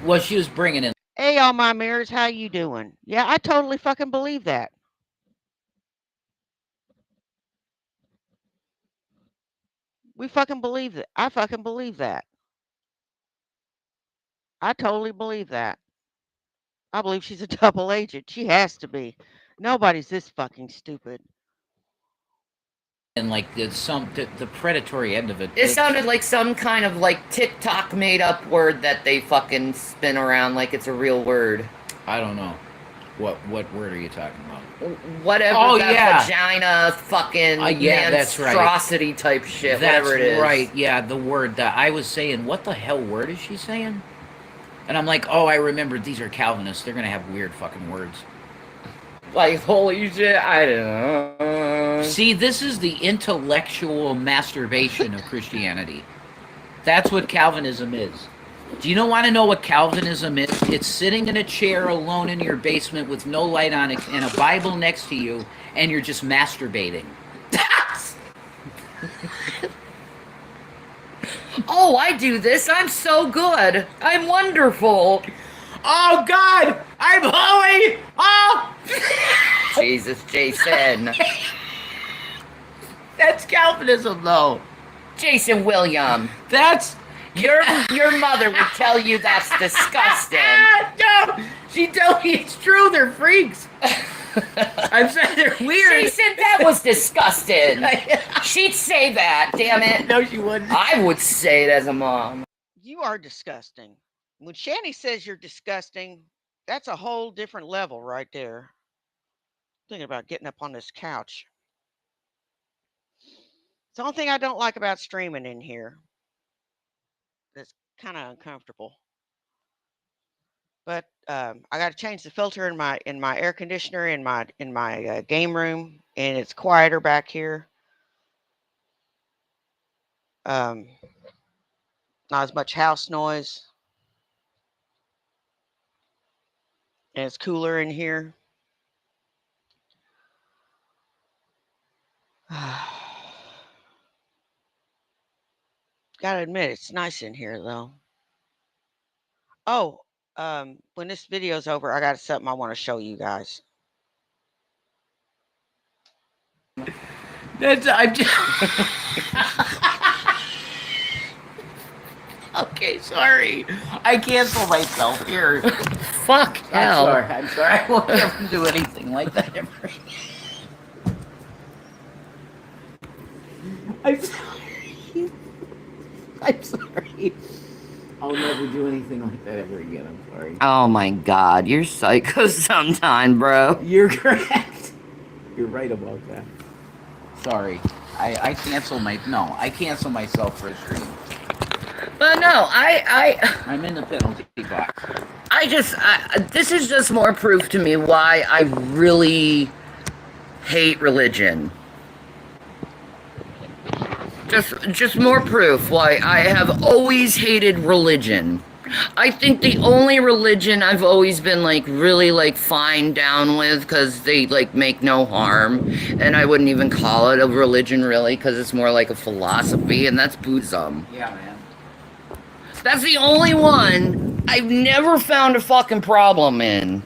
Well, she was bringing in... Hey, all my mirrors, how you doing? Yeah, I totally fucking believe that. We fucking believe that. I fucking believe that. I totally believe that. I believe she's a double agent. She has to be. Nobody's this fucking stupid. And like the predatory end of it. It sounded like some kind of like TikTok made up word that they fucking spin around like it's a real word. I don't know. What word are you talking about? Whatever. Oh, that yeah. vagina fucking Yeah, that's right. monstrosity type shit. That's whatever it is. right. Yeah, the word that I was saying. What the hell word is she saying? And I'm like, oh, I remember. These are Calvinists. They're gonna have weird fucking words. Like holy shit. I don't know. See, this is the intellectual masturbation of Christianity. That's what Calvinism is. Do you want to know what Calvinism is? It's sitting in a chair alone in your basement with no light on it and a Bible next to you, and you're just masturbating. Oh, I do this. I'm so good. I'm wonderful. Oh, God! I'm holy! Oh! Jesus, Jason. That's Calvinism, though. Jason William. That's... Your mother would tell you that's disgusting. No! She told me it's true. They're freaks. I'm saying they're weird. She said that was disgusting. She'd say that, damn it. No, she wouldn't. I would say it as a mom. You are disgusting. When Shanny says you're disgusting, that's a whole different level right there. Thinking about getting up on this couch. It's the only thing I don't like about streaming in here. That's kind of uncomfortable. But I got to change the filter in my air conditioner in my game room, and it's quieter back here. Not as much house noise, and it's cooler in here. Gotta admit, it's nice in here though. Oh, when this video's over, I got something I want to show you guys. That's... I'm just... Okay, sorry. I cancel myself here. Fuck hell. I'm sorry. I won't ever do anything like that ever again. I'm sorry. I'm sorry. I'll never do anything like that ever again. I'm sorry. Oh my god, you're psycho sometime, bro. You're correct. You're right about that. Sorry. I cancel myself for a stream. But no, I'm in the penalty box. this is just more proof to me why I really hate religion. Just more proof why I have always hated religion. I think the only religion I've always been like really like fine down with because they like make no harm, and I wouldn't even call it a religion really because it's more like a philosophy, and that's Buddhism. Yeah, man. That's the only one I've never found a fucking problem in.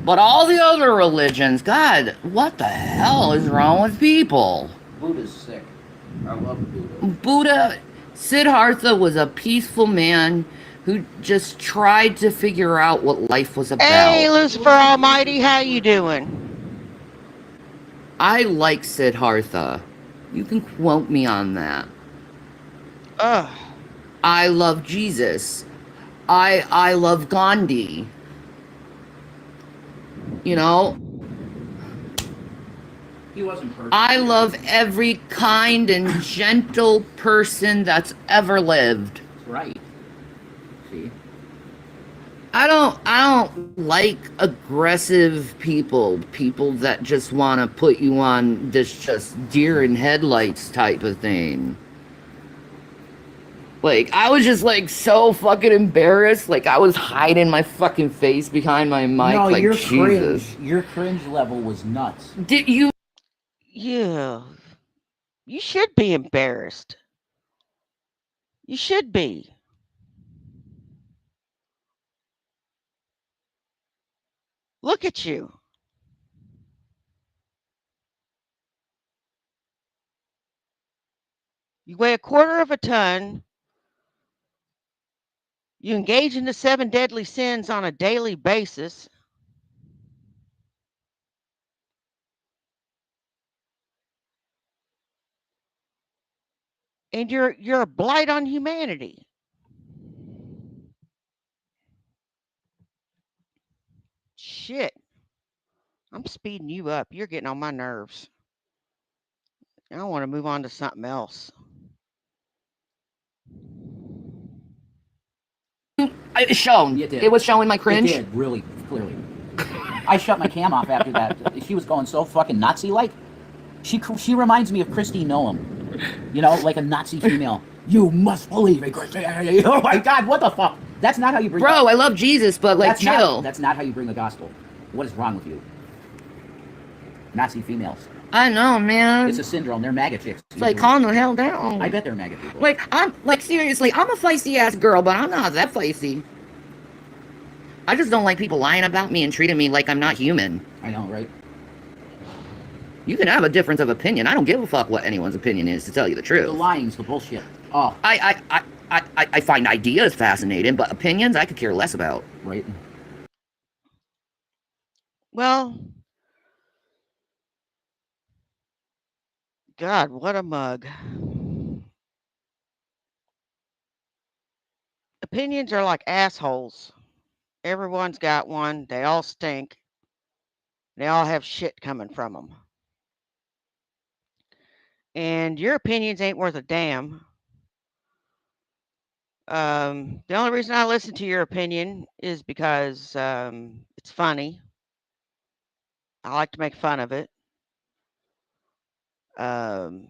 But all the other religions, God, what the hell is wrong with people? Buddha's sick. I love Buddha. Buddha, Siddhartha was a peaceful man who just tried to figure out what life was about. Hey, Lucifer Almighty, how you doing? I like Siddhartha. You can quote me on that. Ugh. I love Jesus. I love Gandhi. You know, He wasn't perfect. I love every kind and gentle person that's ever lived. That's right. See? I don't like aggressive people that just want to put you on this just deer in headlights type of thing. Like, I was just like so fucking embarrassed, like I was hiding my fucking face behind my mic, No, like your Jesus. cringe. Your cringe level was nuts. Did you Yeah. You should be embarrassed. You should be. Look at you. You weigh a quarter of a ton. You engage in the 7 deadly sins on a daily basis. And you're a blight on humanity. Shit. I'm speeding you up. You're getting on my nerves. I want to move on to something else. It shown. It did. It was showing my It cringe. did, really clearly. I shut my cam off after that. She was going so fucking Nazi-like. She reminds me of Christy Noam. You know, like a Nazi female. You must believe in Christy. Oh my God, what the fuck? That's not how you bring. Bro, I love Jesus, but like, that's chill. That's not how you bring the gospel. What is wrong with you? Nazi females. I know, man. It's a syndrome. They're MAGA chicks. It's like, calm the hell down. I bet they're MAGA people. Like, seriously, I'm a feisty ass girl, but I'm not that feisty. I just don't like people lying about me and treating me like I'm not human. I know, right? You can have a difference of opinion. I don't give a fuck what anyone's opinion is, to tell you the truth. The lying's the bullshit. Oh, I find ideas fascinating, but opinions I could care less about. right. Well, God, what a mug. Opinions are like assholes. Everyone's got one. They all stink. They all have shit coming from them. And your opinions ain't worth a damn. The only reason I listen to your opinion is because it's funny. I like to make fun of it. Jeez.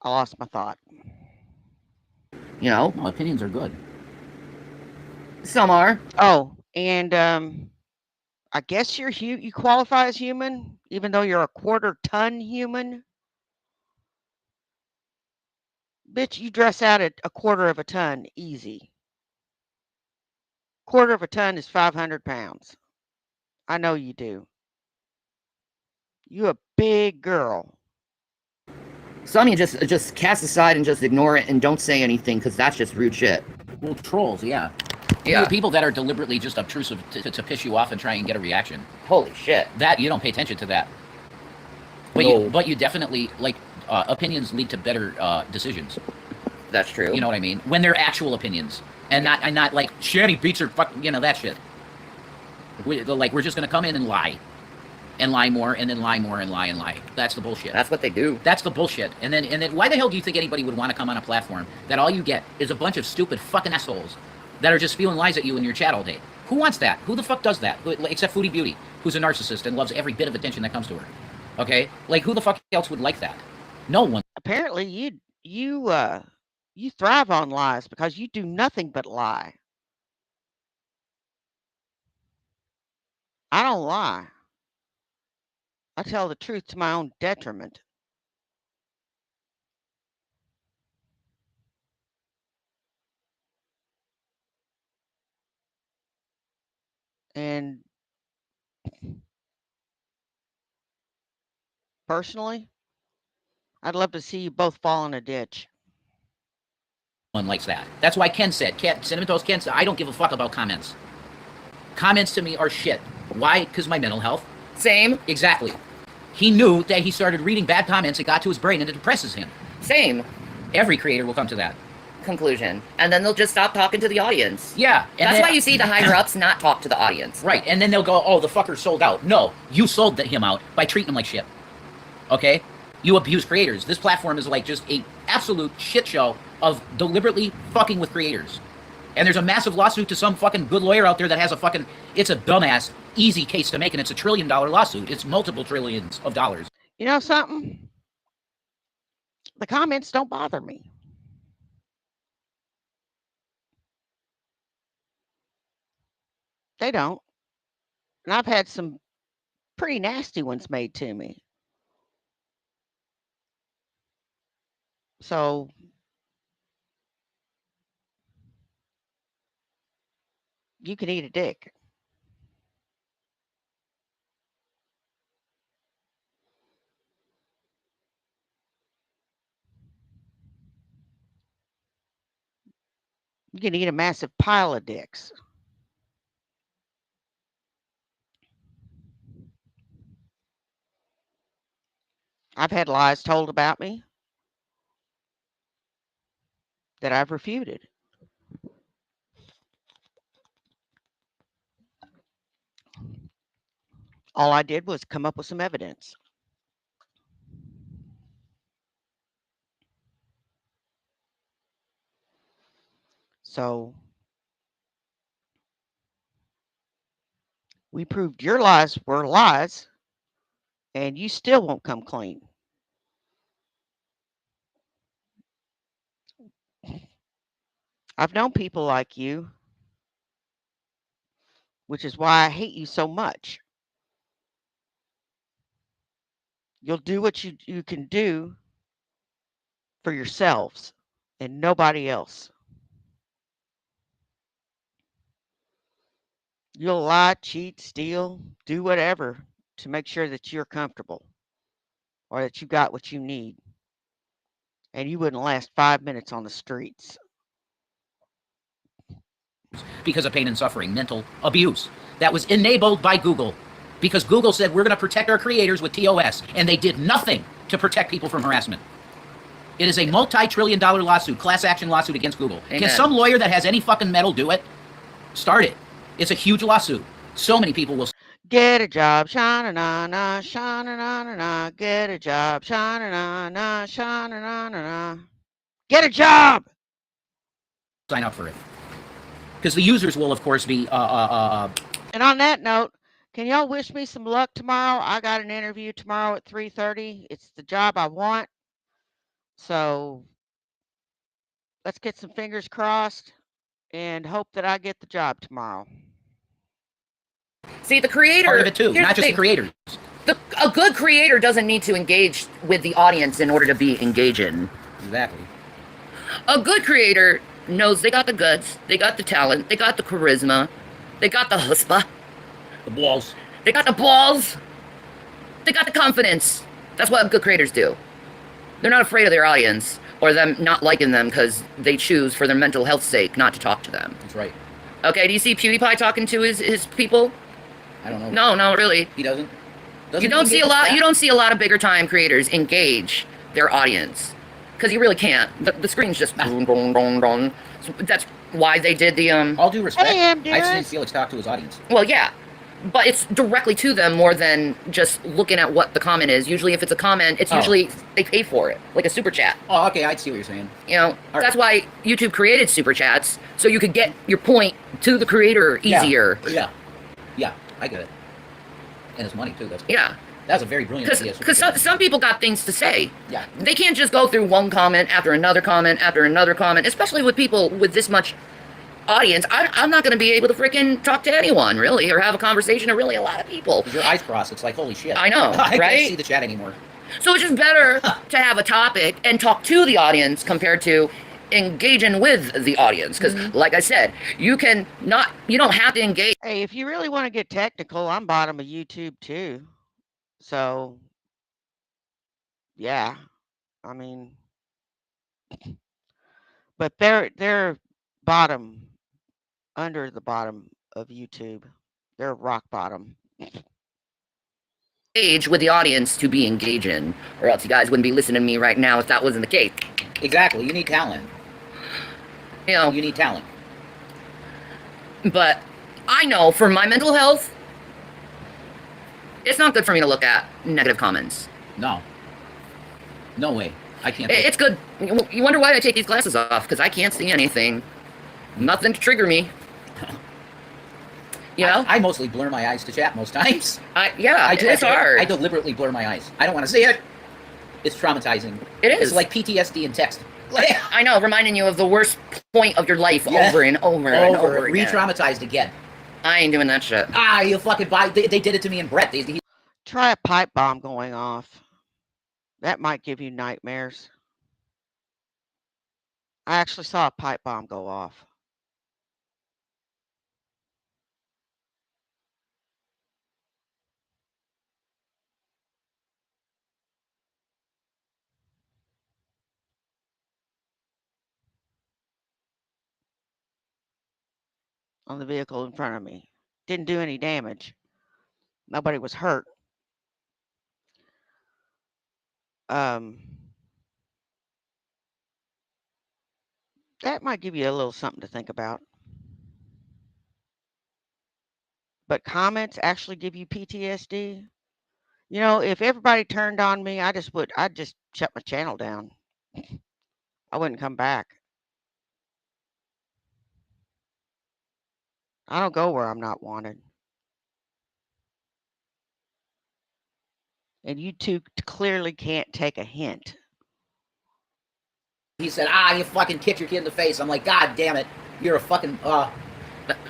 I lost my thought. You know? No, opinions are good. Some are. Oh, and I guess you qualify as human, even though you're a quarter ton human. Bitch, you dress out at a quarter of a ton easy. Quarter of a ton is 500 pounds. I know you do. You a big girl. Some you just cast aside and just ignore it and don't say anything because that's just rude shit. Well, trolls, yeah. Yeah. People that are deliberately just obtrusive to piss you off and try and get a reaction. Holy shit. That, you don't pay attention to that. But, No. you definitely, like, opinions lead to better decisions. That's true. You know what I mean? When they're actual opinions. And not like, Shanny beats her fucking, you know, that shit. We're just going to come in and lie. And lie more, and then lie more, and lie and lie. That's the bullshit. That's what they do. That's the bullshit. And then why the hell do you think anybody would want to come on a platform that all you get is a bunch of stupid fucking assholes that are just spewing lies at you in your chat all day? Who wants that? Who the fuck does that? Except Foodie Beauty, who's a narcissist and loves every bit of attention that comes to her. Okay? Like, who the fuck else would like that? No one. Apparently, you thrive on lies because you do nothing but lie. I don't lie. I tell the truth to my own detriment. And personally, I'd love to see you both fall in a ditch. One likes that. That's why Ken said, Cinnamon Toast Ken said, I don't give a fuck about comments. Comments to me are shit. Why? Because my mental health. Same. Exactly. He knew that he started reading bad comments, it got to his brain, and it depresses him. Same. Every creator will come to that conclusion. And then they'll just stop talking to the audience. Yeah. And that's why you see the higher-ups not talk to the audience. Right. And then they'll go, oh, the fucker sold out. No, you sold him out by treating him like shit. Okay? You abuse creators. This platform is like just a absolute shit show of deliberately fucking with creators. And there's a massive lawsuit to some fucking good lawyer out there that has a fucking, it's a dumbass, easy case to make, and it's $1 trillion lawsuit. It's multiple trillions of dollars. You know something? The comments don't bother me. They don't. And I've had some pretty nasty ones made to me. So you can eat a dick. You can eat a massive pile of dicks. I've had lies told about me that I've refuted. All I did was come up with some evidence. So we proved your lies were lies, and you still won't come clean. I've known people like you, which is why I hate you so much. You'll do what you can do for yourselves and nobody else. You'll lie, cheat, steal, do whatever to make sure that you're comfortable or that you got what you need. And you wouldn't last 5 minutes on the streets. Because of pain and suffering, mental abuse. That was enabled by Google. Because Google said we're going to protect our creators with TOS, and they did nothing to protect people from harassment. It is a multi-trillion-dollar lawsuit, class action lawsuit against Google. Amen. Can some lawyer that has any fucking metal do it? Start it. It's a huge lawsuit. So many people will Get a job, shana na na, shana na na na. Get a job, shana na na, shana na na na. Get a job. sign up for it. Because the users will, of course, be And on that note, can y'all wish me some luck tomorrow? I got an interview tomorrow at 3:30. It's the job I want. So let's get some fingers crossed and hope that I get the job tomorrow. See, the creator. part of it too, here's not just the thing. creators. A good creator doesn't need to engage with the audience in order to be engaging. Exactly. A good creator knows they got the guts, they got the talent, they got the charisma, they got the chutzpah, The balls. they got the balls, they got the confidence. That's what good creators do. They're not afraid of their audience or them not liking them because they choose for their mental health's sake not to talk to them. That's right. Okay, do you see PewDiePie talking to his people? I don't know. No, not really. He doesn't. You don't see a lot. You don't see a lot of bigger time creators engage their audience because you really can't. The screen's just dun, dun, dun, dun. So that's why they did the All due respect, Hey, I've seen Dearest. Felix talk to his audience. Well, yeah, but it's directly to them more than just looking at what the comment is. Usually, if it's a comment, it's Oh. usually they pay for it, like a super chat. Oh, okay, I see what you're saying. You know, right. that's why YouTube created super chats so you could get your point to the creator easier. Yeah, I get it. And it's money too. Yeah, That's a very brilliant idea. because some people got things to say. Yeah. They can't just go through one comment after another comment after another comment, especially with people with this much audience. I'm not going to be able to freaking talk to anyone, really, or have a conversation to really a lot of people. Your eyes cross. It's like, holy shit. I know, I right? can't see the chat anymore. So it's just better to have a topic and talk to the audience compared to engaging with the audience. Because, like I said, you don't have to engage. Hey, if you really want to get technical, I'm bottom of YouTube too. So, yeah, I mean, but they're bottom, under the bottom of YouTube. They're rock bottom. Engage with the audience to be engaging, or else you guys wouldn't be listening to me right now if that wasn't the case. Exactly. You need talent. You know, You need talent. but I know for my mental health, it's not good for me to look at negative comments. No. No way. I can't. It's good. You wonder why I take these glasses off, because I can't see anything. Nothing to trigger me. You know? I mostly blur my eyes to chat most times. It's hard. I deliberately blur my eyes. I don't want to see it. It's traumatizing. It is. It's like PTSD in text. I know, reminding you of the worst point of your life Yeah. over and over and over again. Re-traumatized again. I ain't doing that shit. You fucking buy. They did it to me in Brett. Try a pipe bomb going off. That might give you nightmares. I actually saw a pipe bomb go off. on the vehicle in front of me. Didn't do any damage. Nobody was hurt. Um, that might give you a little something to think about. But comments actually give you PTSD. You know, if everybody turned on me, I'd just shut my channel down. I wouldn't come back. I don't go where I'm not wanted. And you two clearly can't take a hint. He said, you fucking kicked your kid in the face. I'm like, God damn it. You're a fucking,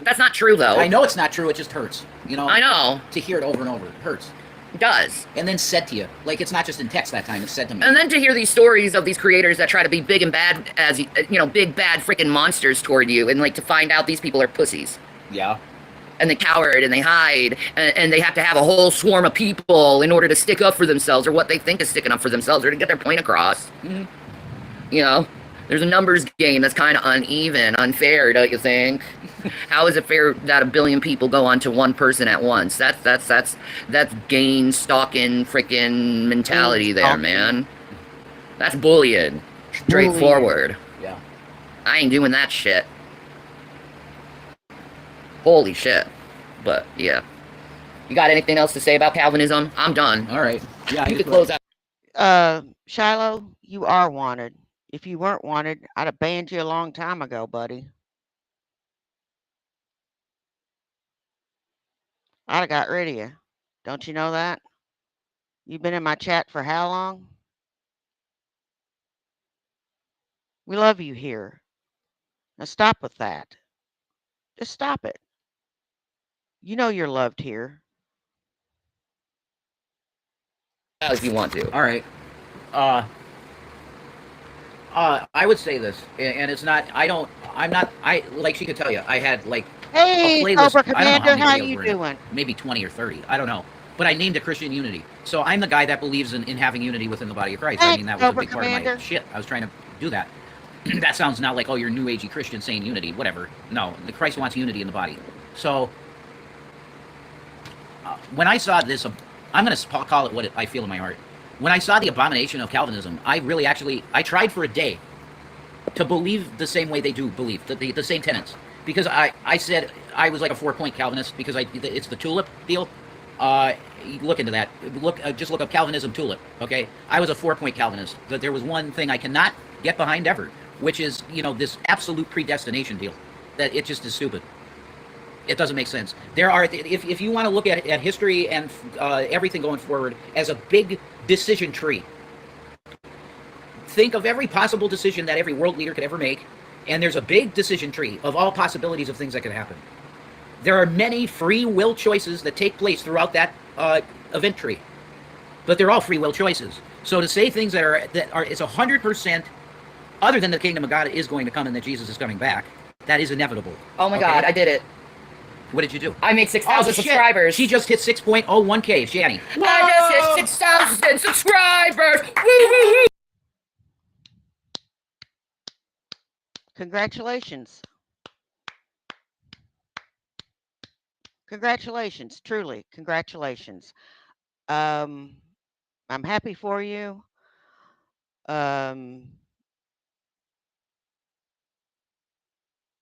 That's not true, though. I know it's not true. It just hurts. You know? I know. To hear it over and over. It hurts. It does. And then said to you. Like, it's not just in text that time. It's said to me. And then to hear these stories of these creators that try to be big and bad as, you know, big, bad freaking monsters toward you. And, like, to find out these people are pussies. Yeah. And they coward and they hide. And they have to have a whole swarm of people in order to stick up for themselves or what they think is sticking up for themselves or to get their point across. Mm-hmm. You know? There's a numbers game that's kind of uneven, unfair, don't you think? How is it fair that a billion people go onto one person at once? That's gain stalking freaking mentality there, man. That's bullying. Straightforward. Yeah. I ain't doing that shit. Holy shit. But yeah. You got anything else to say about Calvinism? I'm done. All right. Yeah. You can close out. Shiloh, you are wanted. If you weren't wanted, I'd have banned you a long time ago, buddy. I'd have got rid of you. Don't you know that? You've been in my chat for how long? We love you here. Now stop with that. Just stop it. You know you're loved here. If you want to. All right. I would say this, and it's not. Like she could tell you, I had like Hey, a playlist. Cobra I don't know Commander, how many you videos were in it. doing? Maybe 20 or 30. I don't know. But I named it Christian Unity. So I'm the guy that believes in having unity within the body of Christ. I mean, that was a Cobra big part of my Commander. shit. I was trying to do that. That sounds not like, oh, you're new agey Christian saying unity, whatever. No, the Christ wants unity in the body. So when I saw this, I'm going to call it what I feel in my heart. When I saw the abomination of Calvinism, I really I tried for a day to believe the same way they do believe, the same tenets. Because I said I was like a 4-point Calvinist because it's the tulip deal. Look into that. Just look up Calvinism tulip, okay? I was a 4-point Calvinist. But there was one thing I cannot get behind ever, which is, this absolute predestination deal. That it just is stupid. It doesn't make sense. There are, if you want to look at history and everything going forward as a big decision tree, think of every possible decision that every world leader could ever make, and there's a big decision tree of all possibilities of things that could happen. There are many free will choices that take place throughout that event tree, but they're all free will choices. So to say things that are it's 100% other than the kingdom of God is going to come and that Jesus is coming back, that is inevitable. Oh my God, I did it. What did you do? I made 6,000 subscribers. She just hit 6.01K, Shanny. I just hit 6,000 subscribers. Woo-hoo-hoo. Congratulations. Congratulations, truly, congratulations. I'm happy for you.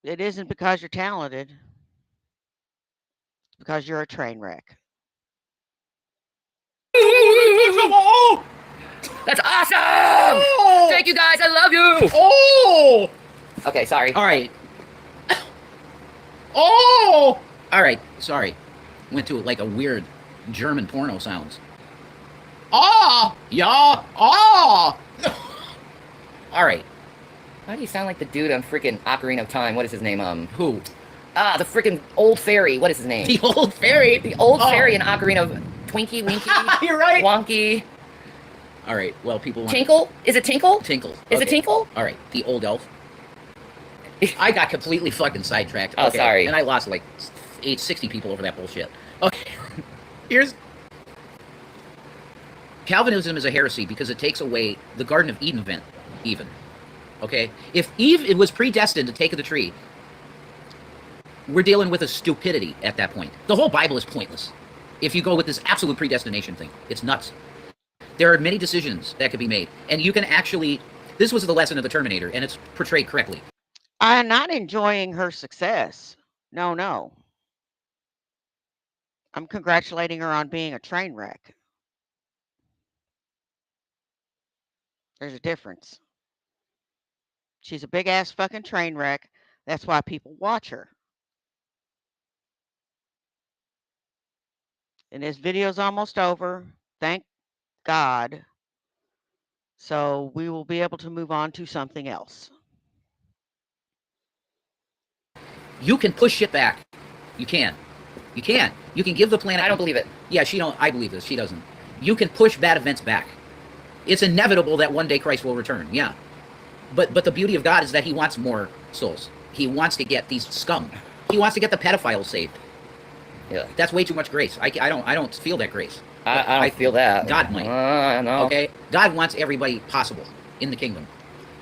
It isn't because you're talented. It's because you're a train wreck. That's awesome! Oh! Thank you guys, I love you! Oh! Okay, sorry. All right. Oh! All right, sorry. Went to like a weird German porno sounds. Ah! Yeah! Ah! All right. Why do you sound like the dude on freaking Ocarina of Time? What is his name? Who? The freaking old fairy. What is his name? The old fairy. The old fairy in Ocarina of Twinkie, Winky, You're right. Wonky. All right. Well, people want Tinkle? Is it Tinkle? Tinkle. Is it Tinkle? All right. The old elf. I got completely fucking sidetracked. Oh, sorry. And I lost like 60 people over that bullshit. Okay. Here's Calvinism is a heresy because it takes away the Garden of Eden event, even. Okay? If Eve it was predestined to take of the tree, We're dealing with a stupidity at that point. The whole Bible is pointless. If you go with this absolute predestination thing, it's nuts. There are many decisions that could be made, and you can actually. This was the lesson of the Terminator, and it's portrayed correctly. I'm not enjoying her success. No, no. I'm congratulating her on being a train wreck. There's a difference. She's a big ass fucking train wreck. That's why people watch her. And this video's almost over. Thank God. So we will be able to move on to something else. You can push shit back. You can. You can. You can give the planet. I don't believe it. Yeah, she don't. I believe this. She doesn't. You can push bad events back. It's inevitable that one day Christ will return. Yeah. But the beauty of God is that He wants more souls. He wants to get these scum. He wants to get the pedophiles saved. Yeah. That's way too much grace. I don't feel that grace. I don't feel that. God might. No. Okay? God wants everybody possible in the kingdom.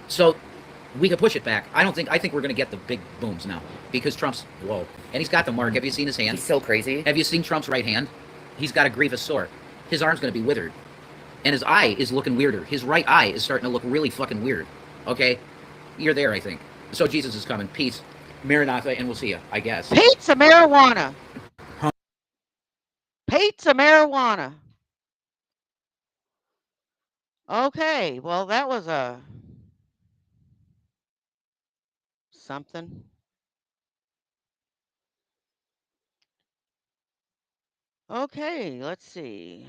So we could push it back. I think we're going to get the big booms now because Trump's, whoa. And he's got the mark. Have you seen his hand? He's so crazy. Have you seen Trump's right hand? He's got a grievous sore. His arm's going to be withered. And his eye is looking weirder. His right eye is starting to look really fucking weird. Okay? You're there, I think. So Jesus is coming. Peace. Maranatha, and we'll see you, I guess. Pizza marijuana. Pizza marijuana. Okay, well that was a something. Okay, let's see.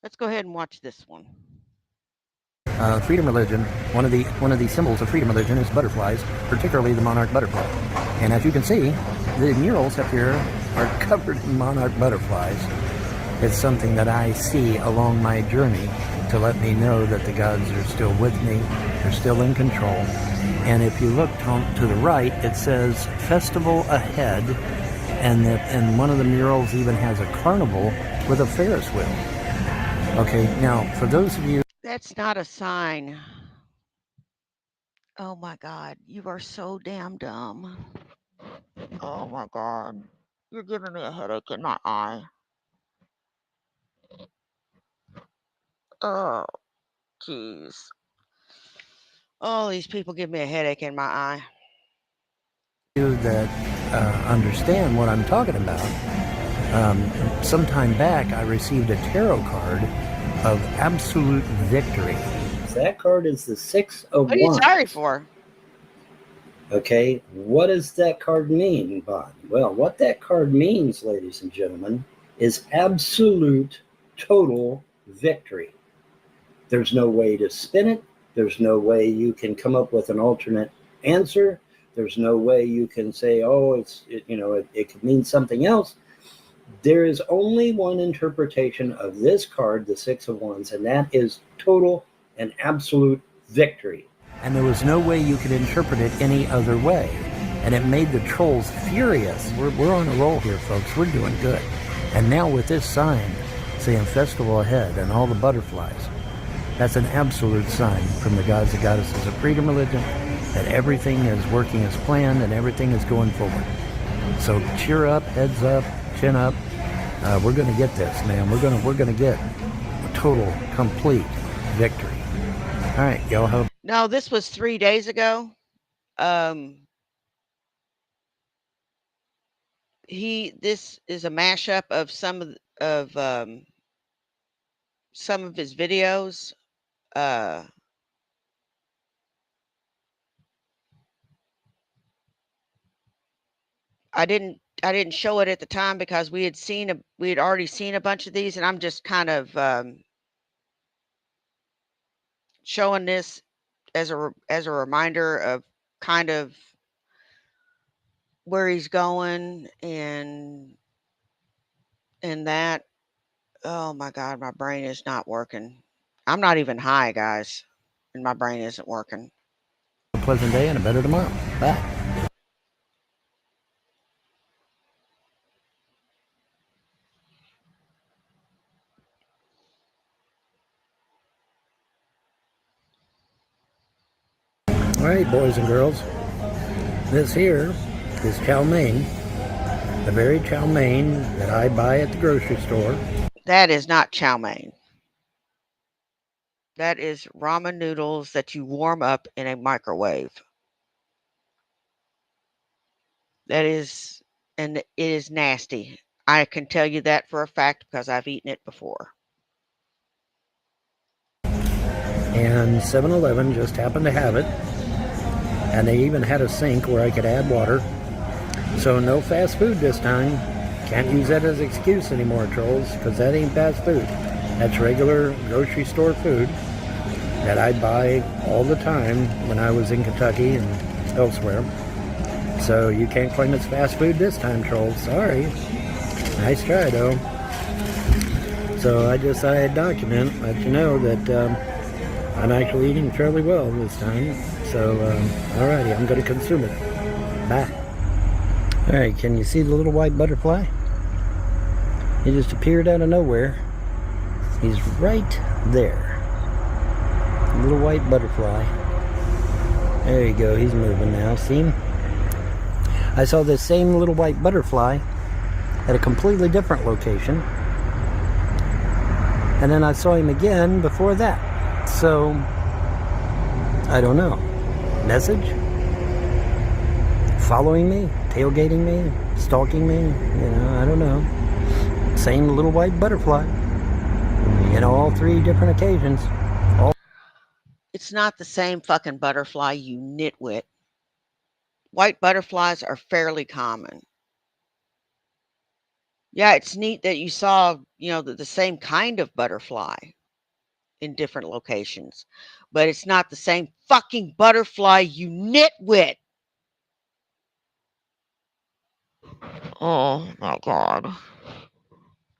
Let's go ahead and watch this one. Freedom religion, one of the symbols of freedom religion is butterflies, particularly the monarch butterfly. And as you can see, the murals up here are covered in monarch butterflies. It's something that I see along my journey to let me know that the gods are still with me, they're still in control. And if you look to the right, it says festival ahead, and one of the murals even has a carnival with a Ferris wheel. Okay, now for those of you... That's not a sign. Oh my God, you are so damn dumb. Oh my God, you're giving me a headache in my eye. Oh, jeez. Oh, these people give me a headache in my eye. You that understand what I'm talking about. Sometime back, I received a tarot card of absolute victory. That card is the Six of What are you Wands. sorry for? Okay, what does that card mean, Bon? Well, what that card means, ladies and gentlemen, is absolute, total victory. There's no way to spin it. There's no way you can come up with an alternate answer. There's no way you can say, oh, it could mean something else. There is only one interpretation of this card, the Six of Wands, and that is total and absolute victory. And there was no way you could interpret it any other way. And it made the trolls furious. We're on a roll here, folks. We're doing good. And now with this sign saying festival ahead and all the butterflies, that's an absolute sign from the gods and goddesses of freedom religion that everything is working as planned and everything is going forward. So cheer up, heads up, chin up. We're going to get this, man. We're going to get a total, complete victory. All right, y'all have... No, this was 3 days ago. This is a mashup of some of his videos. I didn't show it at the time because we had already seen a bunch of these, and I'm just kind of showing this as a reminder of kind of where he's going and that. Oh my God, my brain is not working. I'm not even high, guys, and my brain isn't working. a pleasant day and a better tomorrow. Bye. All right, boys and girls. This here is chow mein, the very chow mein that I buy at the grocery store. That is not chow mein. That is ramen noodles that you warm up in a microwave. That is, and it is nasty. I can tell you that for a fact because I've eaten it before. And 7-Eleven just happened to have it. And they even had a sink where I could add water. So no fast food this time. Can't use that as an excuse anymore, trolls, because that ain't fast food. That's regular grocery store food that I buy all the time when I was in Kentucky and elsewhere. So you can't claim it's fast food this time, trolls. Sorry. Nice try, though. So I just thought I'd document, let you know that I'm actually eating fairly well this time. So, alrighty, I'm going to consume it. Bye. Alright, can you see the little white butterfly? He just appeared out of nowhere. He's right there. Little white butterfly. There you go, he's moving now, see him? I saw this same little white butterfly at a completely different location. And then I saw him again before that. So, I don't know. Message? Following me? Tailgating me? Stalking me? You know, I don't know. Same little white butterfly. In all three different occasions. It's not the same fucking butterfly, you nitwit. White butterflies are fairly common. Yeah, it's neat that you saw, the same kind of butterfly in different locations. But it's not the same fucking butterfly, you nitwit. Oh my God.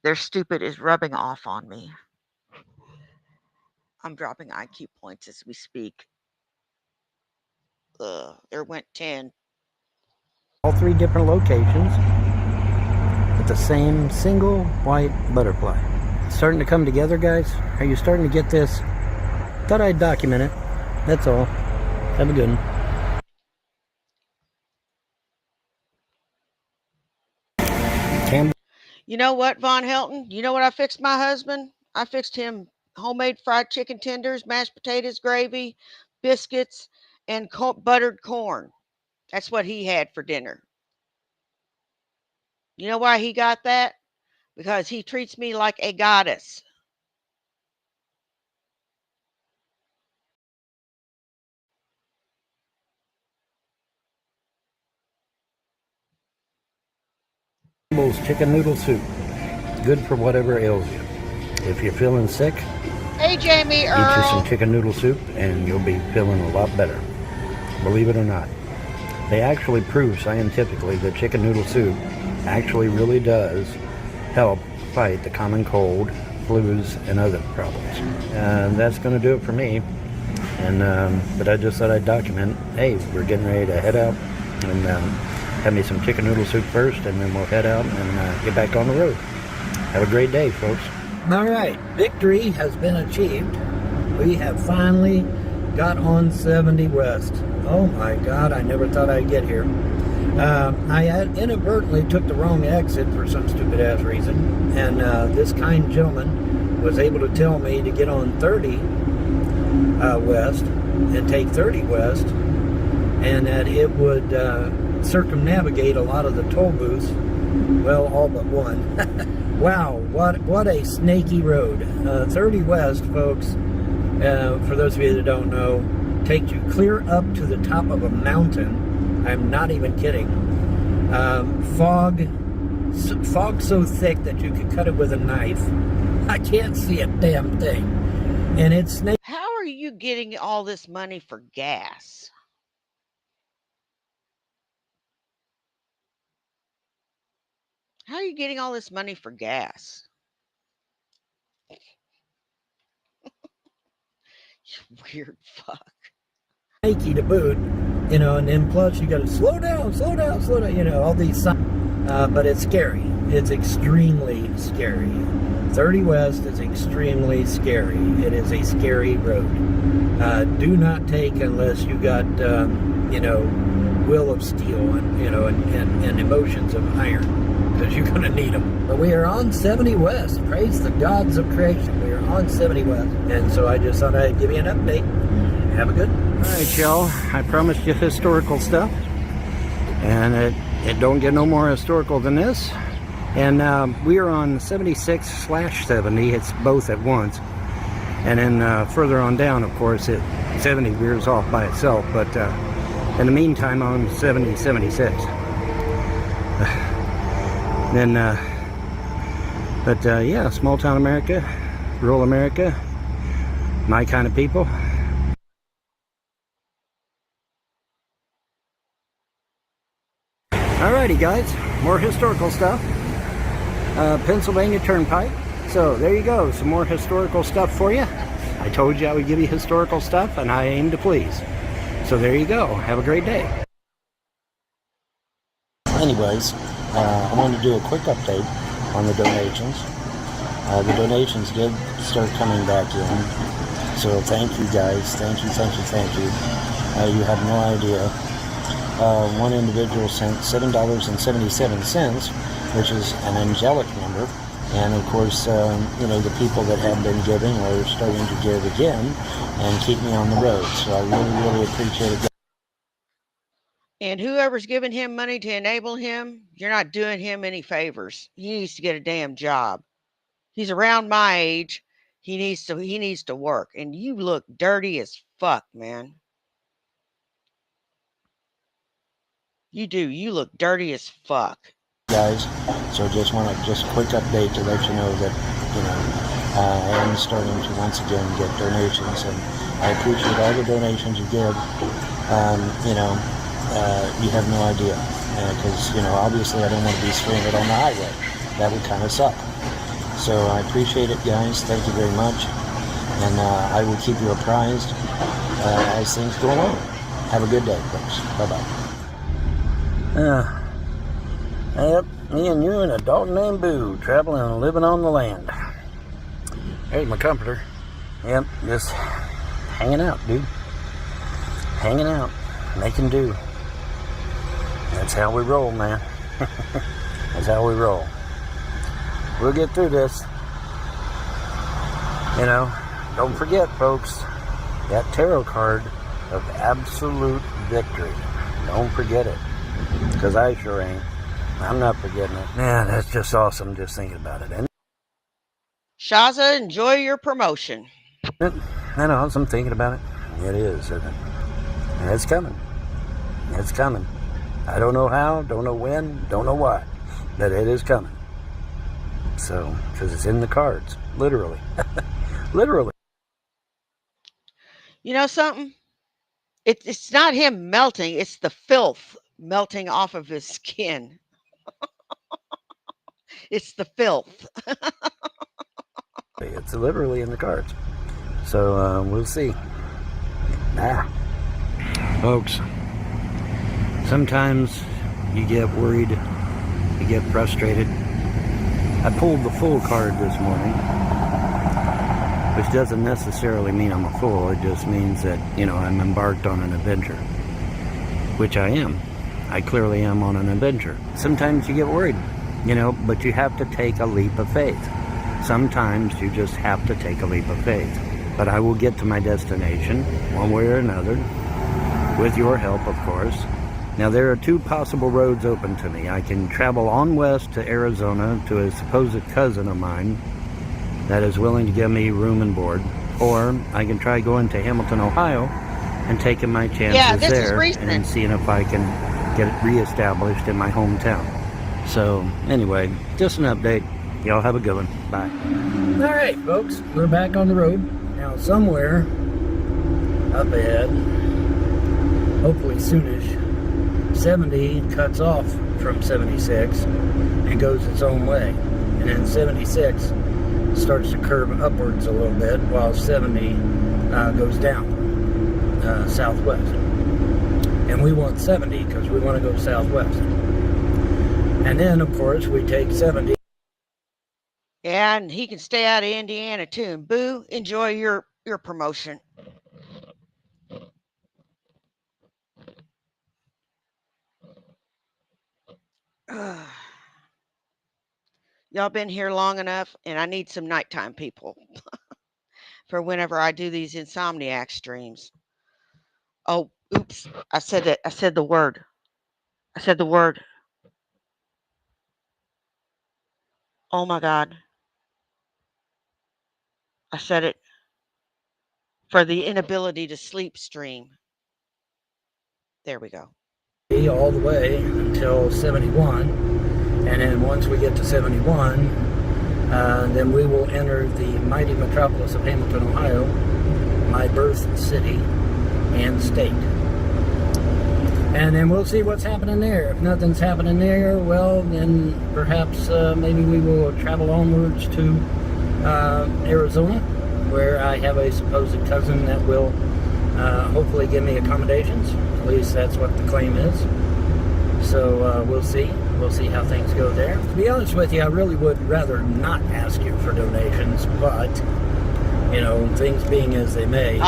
Their stupid is rubbing off on me. I'm dropping IQ points as we speak. There went 10. All three different locations with the same single white butterfly. It's starting to come together, guys. Are you starting to get this? Thought I'd document it. That's all. Have a good one. You know what, Von Helton? You know what I fixed my husband? I fixed him homemade fried chicken tenders, mashed potatoes, gravy, biscuits, and buttered corn. That's what he had for dinner. You know why he got that? Because he treats me like a goddess. Campbell's chicken noodle soup. Good for whatever ails you. If you're feeling sick, Hey, Jamie eat you Earl. some chicken noodle soup and you'll be feeling a lot better. Believe it or not. They actually prove scientifically that chicken noodle soup actually really does help fight the common cold, flus, and other problems. And that's going to do it for me. And but I just thought I'd document, hey, we're getting ready to head out and have me some chicken noodle soup first, and then we'll head out and get back on the road. Have a great day, folks. All right, victory has been achieved. We have finally got on 70 West. Oh my God, I never thought I'd get here. I had inadvertently took the wrong exit for some stupid ass reason, and this kind gentleman was able to tell me to get on 30 West and take 30 West, and that it would circumnavigate a lot of the toll booths. Well, all but one. Wow, what a snaky road. 30 West, folks, for those of you that don't know, takes you clear up to the top of a mountain. I'm not even kidding. Fog so thick that you could cut it with a knife. I can't see a damn thing. And it's snake. How are you getting all this money for gas? How are you getting all this money for gas? You weird fuck. Snaky to boot, and then plus you got to slow down, all these signs. But it's scary. it's extremely scary. 30 West is extremely scary. It is a scary road. Do not take unless you got, will of steel and emotions of iron, because you're going to need them. But we are on 70 West. Praise the gods of creation. We are on 70 West. And so I just thought I'd give you an update. Have a good. All right, y'all. I promised you historical stuff. And it don't get no more historical than this. And we are on 76/70. It's both at once. And then further on down, of course, 70 veers off by itself. But in the meantime, I'm 70/76. Then, yeah, small town America, rural America, my kind of people. Alrighty, guys, more historical stuff. Pennsylvania Turnpike. So there you go, some more historical stuff for you. I told you I would give you historical stuff, and I aim to please. So there you go. Have a great day. Anyways, I wanted to do a quick update on the donations. The donations did start coming back in. So thank you, guys. Thank you. You have no idea. One individual sent $7.77, which is an angelic number. And of course, the people that have been giving are starting to give again and keep me on the road. So I really appreciate it. And whoever's giving him money to enable him, you're not doing him any favors. He needs to get a damn job. He's around my age. He needs to work. And you look dirty as fuck, man. You do. You look dirty as fuck. Guys, so just quick update to let you know that, I am starting to once again get donations, and I appreciate all the donations you give. You have no idea, because, obviously I don't want to be stranded on the highway. That would kind of suck. So I appreciate it, guys. Thank you very much. And I will keep you apprised as things go along. Have a good day, folks. Bye-bye. Yep, me and you and a dog named Boo, traveling and living on the land. There's my comforter. Yep, just hanging out, dude. Hanging out, making do. That's how we roll, man. That's how we roll. We'll get through this. Don't forget, folks, that tarot card of absolute victory. Don't forget it, because I sure ain't. I'm not forgetting it. Yeah, that's just awesome just thinking about it. Shaza, enjoy your promotion. I know, I'm thinking about it. It is, isn't it? And it's coming. It's coming. I don't know how, don't know when, don't know why, but it is coming. So, because it's in the cards, literally. Literally. You know something? It's not him melting, it's the filth melting off of his skin. It's the filth. It's literally in the cards. So we'll see. Folks, sometimes you get worried, you get frustrated. I pulled the Fool card this morning, which doesn't necessarily mean I'm a fool. It just means that, I'm embarked on an adventure, which I am. I clearly am on an adventure. Sometimes you get worried, but you have to take a leap of faith. Sometimes you just have to take a leap of faith. But I will get to my destination, one way or another, with your help, of course. Now, there are two possible roads open to me. I can travel on west to Arizona to a supposed cousin of mine that is willing to give me room and board. Or I can try going to Hamilton, Ohio, and taking my chances there and seeing if I can get it reestablished in my hometown. So, anyway, just an update. Y'all have a good one. Bye. All right, folks, we're back on the road. Now, somewhere up ahead, hopefully soonish, 70 cuts off from 76 and goes its own way. And then 76 starts to curve upwards a little bit while 70 goes down southwest. And we want 70 because we want to go southwest. And then, of course, we take 70. And he can stay out of Indiana too. And Boo, enjoy your promotion. Y'all been here long enough, and I need some nighttime people for whenever I do these Insomniac streams. Oh, oops. I said it. I said the word. I said the word. Oh my God. I said it. For the inability to sleep stream. There we go. All the way until 71. And then once we get to 71, then we will enter the mighty metropolis of Hamilton, Ohio, my birth city and state. And then we'll see what's happening there. If nothing's happening there, well, then perhaps maybe we will travel onwards to Arizona, where I have a supposed cousin that will hopefully give me accommodations. At least that's what the claim is. So we'll see. We'll see how things go there. To be honest with you, I really would rather not ask you for donations, but, you know, things being as they may,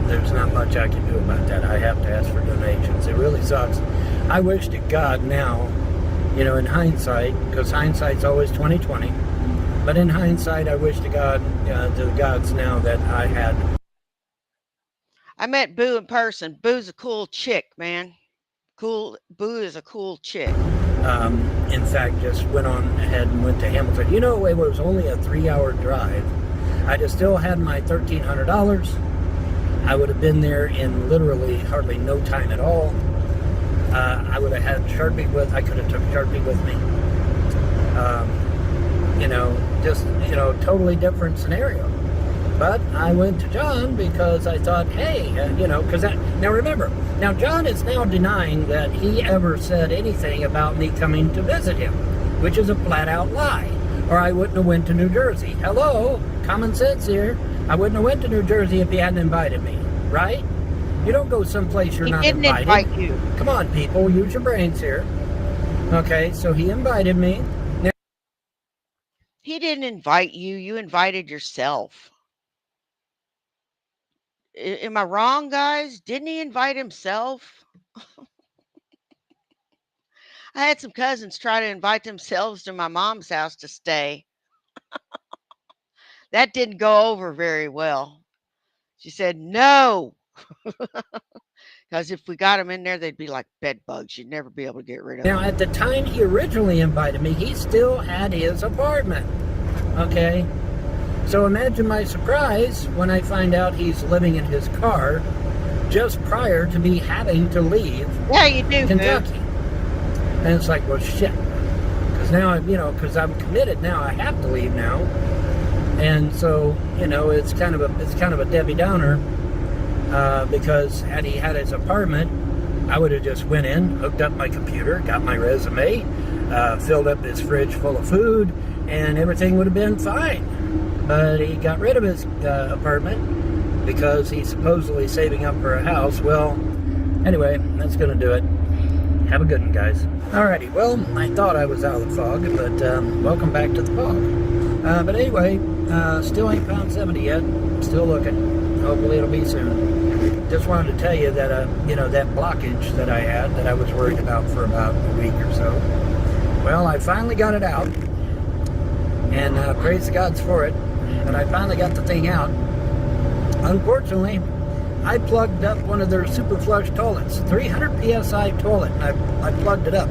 there's not much I can do about that. I have to ask for donations. It really sucks. I wish to God now, you know, in hindsight, because hindsight's always 20/20, but in hindsight, I wish to God, to the gods now that I had. I met Boo in person. Boo's a cool chick, man. Cool. Boo is a cool chick. In fact, just went on ahead and went to Hamilton. You know, it was only a 3-hour drive. I'd have still had my $1,300. I would have been there in literally hardly no time at all. I would have had Sharpie I could have took Sharpie with me. You know, just, you know, totally different scenario. But I went to John because I thought, hey, you know, because now remember, now John is now denying that he ever said anything about me coming to visit him, which is a flat out lie. Or I wouldn't have went to New Jersey. Hello, common sense here. I wouldn't have went to New Jersey if he hadn't invited me, right? You don't go someplace you're not invited. He didn't invite you. Come on, people, use your brains here. Okay, so he invited me. Now, he didn't invite you. You invited yourself. Am I wrong, guys? Didn't he invite himself? I had some cousins try to invite themselves to my mom's house to stay. That didn't go over very well. She said no. Because if we got them in there, they'd be like bed bugs. You'd never be able to get rid of them. now, at the time he originally invited me, he still had his apartment. Okay? So imagine my surprise when I find out he's living in his car just prior to me having to leave Yeah, you do, Kentucky. Boo. And it's like, well, shit. Because now, you know, because I'm committed now, I have to leave now. And so, you know, it's kind of a Debbie Downer because had he had his apartment, I would have just went in, hooked up my computer, got my resume, filled up his fridge full of food, and everything would have been fine. But he got rid of his apartment because he's supposedly saving up for a house. Well, anyway, that's going to do it. Have a good one, guys. Alrighty, well, I thought I was out of the fog, but welcome back to the fog. But anyway, still ain't found 70 yet. Still looking. Hopefully it'll be soon. Just wanted to tell you that, you know, that blockage that I had that I was worried about for about a week or so. Well, I finally got it out. And praise the gods for it. But I finally got the thing out. Unfortunately, I plugged up one of their super flush toilets, 300 psi toilet, and I plugged it up.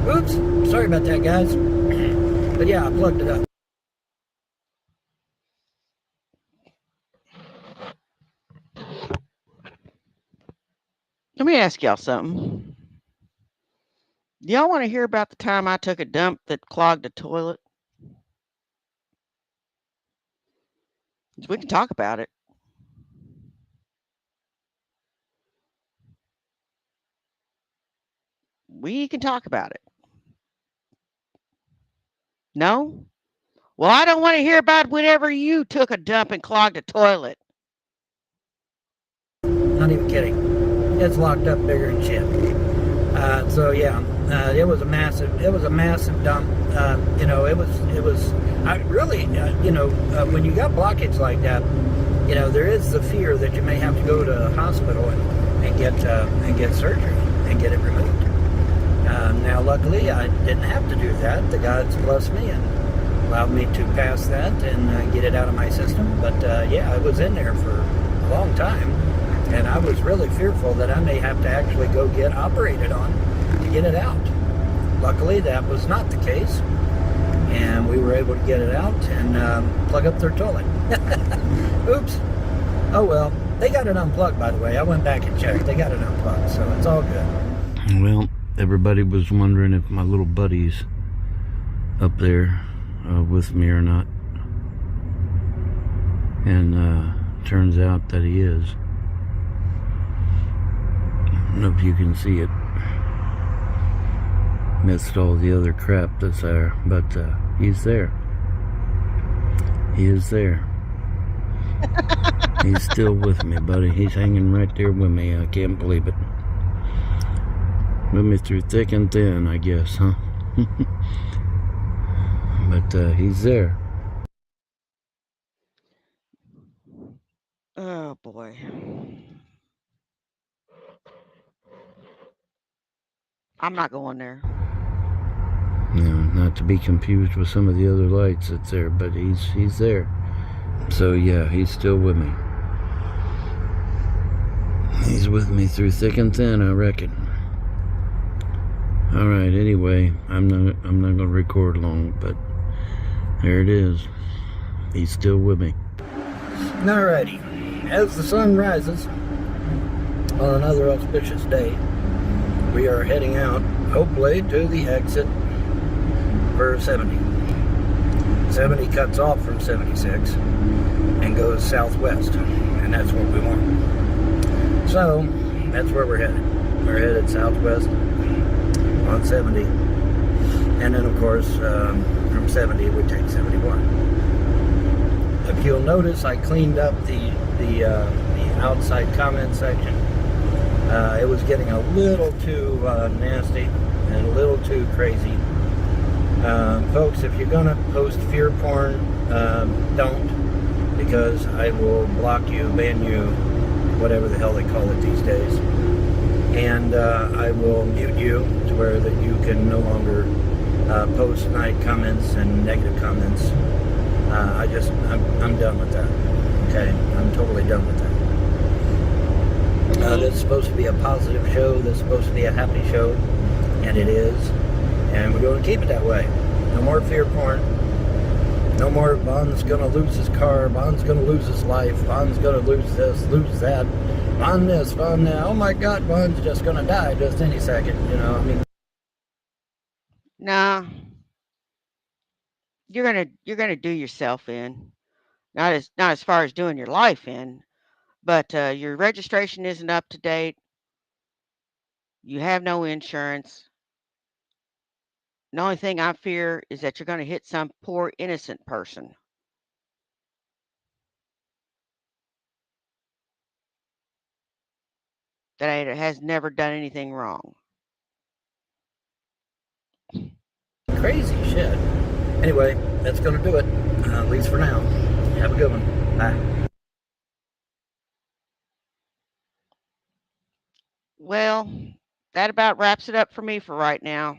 Oops, sorry about that, guys. But yeah, I plugged it up. Let me ask y'all something. Do y'all want to hear about the time I took a dump that clogged the toilet? We can talk about it. We can talk about it. No? Well, I don't want to hear about whenever you took a dump and clogged a toilet. Not even kidding. It's locked up bigger than shit. So yeah, it was a massive dump. You know, it was. I really, you know, when you got blockage like that, you know, there is the fear that you may have to go to a hospital and get surgery and get it removed. Now, luckily, I didn't have to do that. The gods blessed me and allowed me to pass that and get it out of my system. But yeah, I was in there for a long time, and I was really fearful that I may have to actually go get operated on to get it out. Luckily, that was not the case, and we were able to get it out and plug up their toilet. Oops. Oh well, they got it unplugged, by the way. I went back and checked. They got it unplugged, so it's all good. Well, everybody was wondering if my little buddy's up there with me or not, and turns out that he is. I don't know if you can see it amidst all the other crap that's there, but he's there. He is there. He's still with me, buddy. He's hanging right there with me. I can't believe it. With me through thick and thin, I guess, huh? But he's there. Oh boy. I'm not going there. No, not to be confused with some of the other lights that's there, but he's there. So yeah, he's still with me. He's with me through thick and thin, I reckon. All right. Anyway, I'm not gonna record long, but there it is. He's still with me. Alrighty. As the sun rises on another auspicious day, we are heading out, hopefully, to the exit for 70. 70 cuts off from 76 and goes southwest, and that's what we want. So, that's where we're headed. We're headed southwest on 70, and then, of course, from 70, we take 71. If you'll notice, I cleaned up the outside comment section. It was getting a little too nasty and a little too crazy. Folks, if you're gonna post fear porn, don't, because I will block you, ban you, whatever the hell they call it these days, and I will mute you to where that you can no longer post night comments and negative comments. I'm done with that. Okay, I'm totally done with that. This is supposed to be a positive show. This is supposed to be a happy show, and it is. And we're going to keep it that way. No more fear porn. No more Bond's going to lose his car. Bond's going to lose his life. Bond's going to lose this, lose that. Bond this, Bond that. Oh my God, Bond's just going to die just any second. You know, I mean. Nah. You're gonna do yourself in. Not as far as doing your life in, but your registration isn't up to date. You have no insurance. The only thing I fear is that you're going to hit some poor innocent person that has never done anything wrong. Crazy shit. Anyway, that's going to do it, at least for now. Have a good one. Bye. Well, that about wraps it up for me for right now.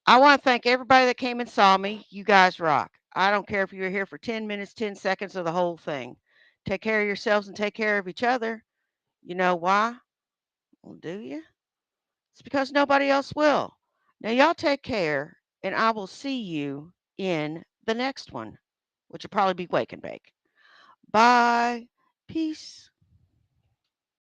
I want to thank everybody that came and saw me. You guys rock. I don't care if you were here for 10 minutes, 10 seconds, or the whole thing. Take care of yourselves and take care of each other. You know why? Well, do you? It's because nobody else will. Now, y'all take care, and I will see you in the next one, which will probably be Wake and Bake. Bye. Peace.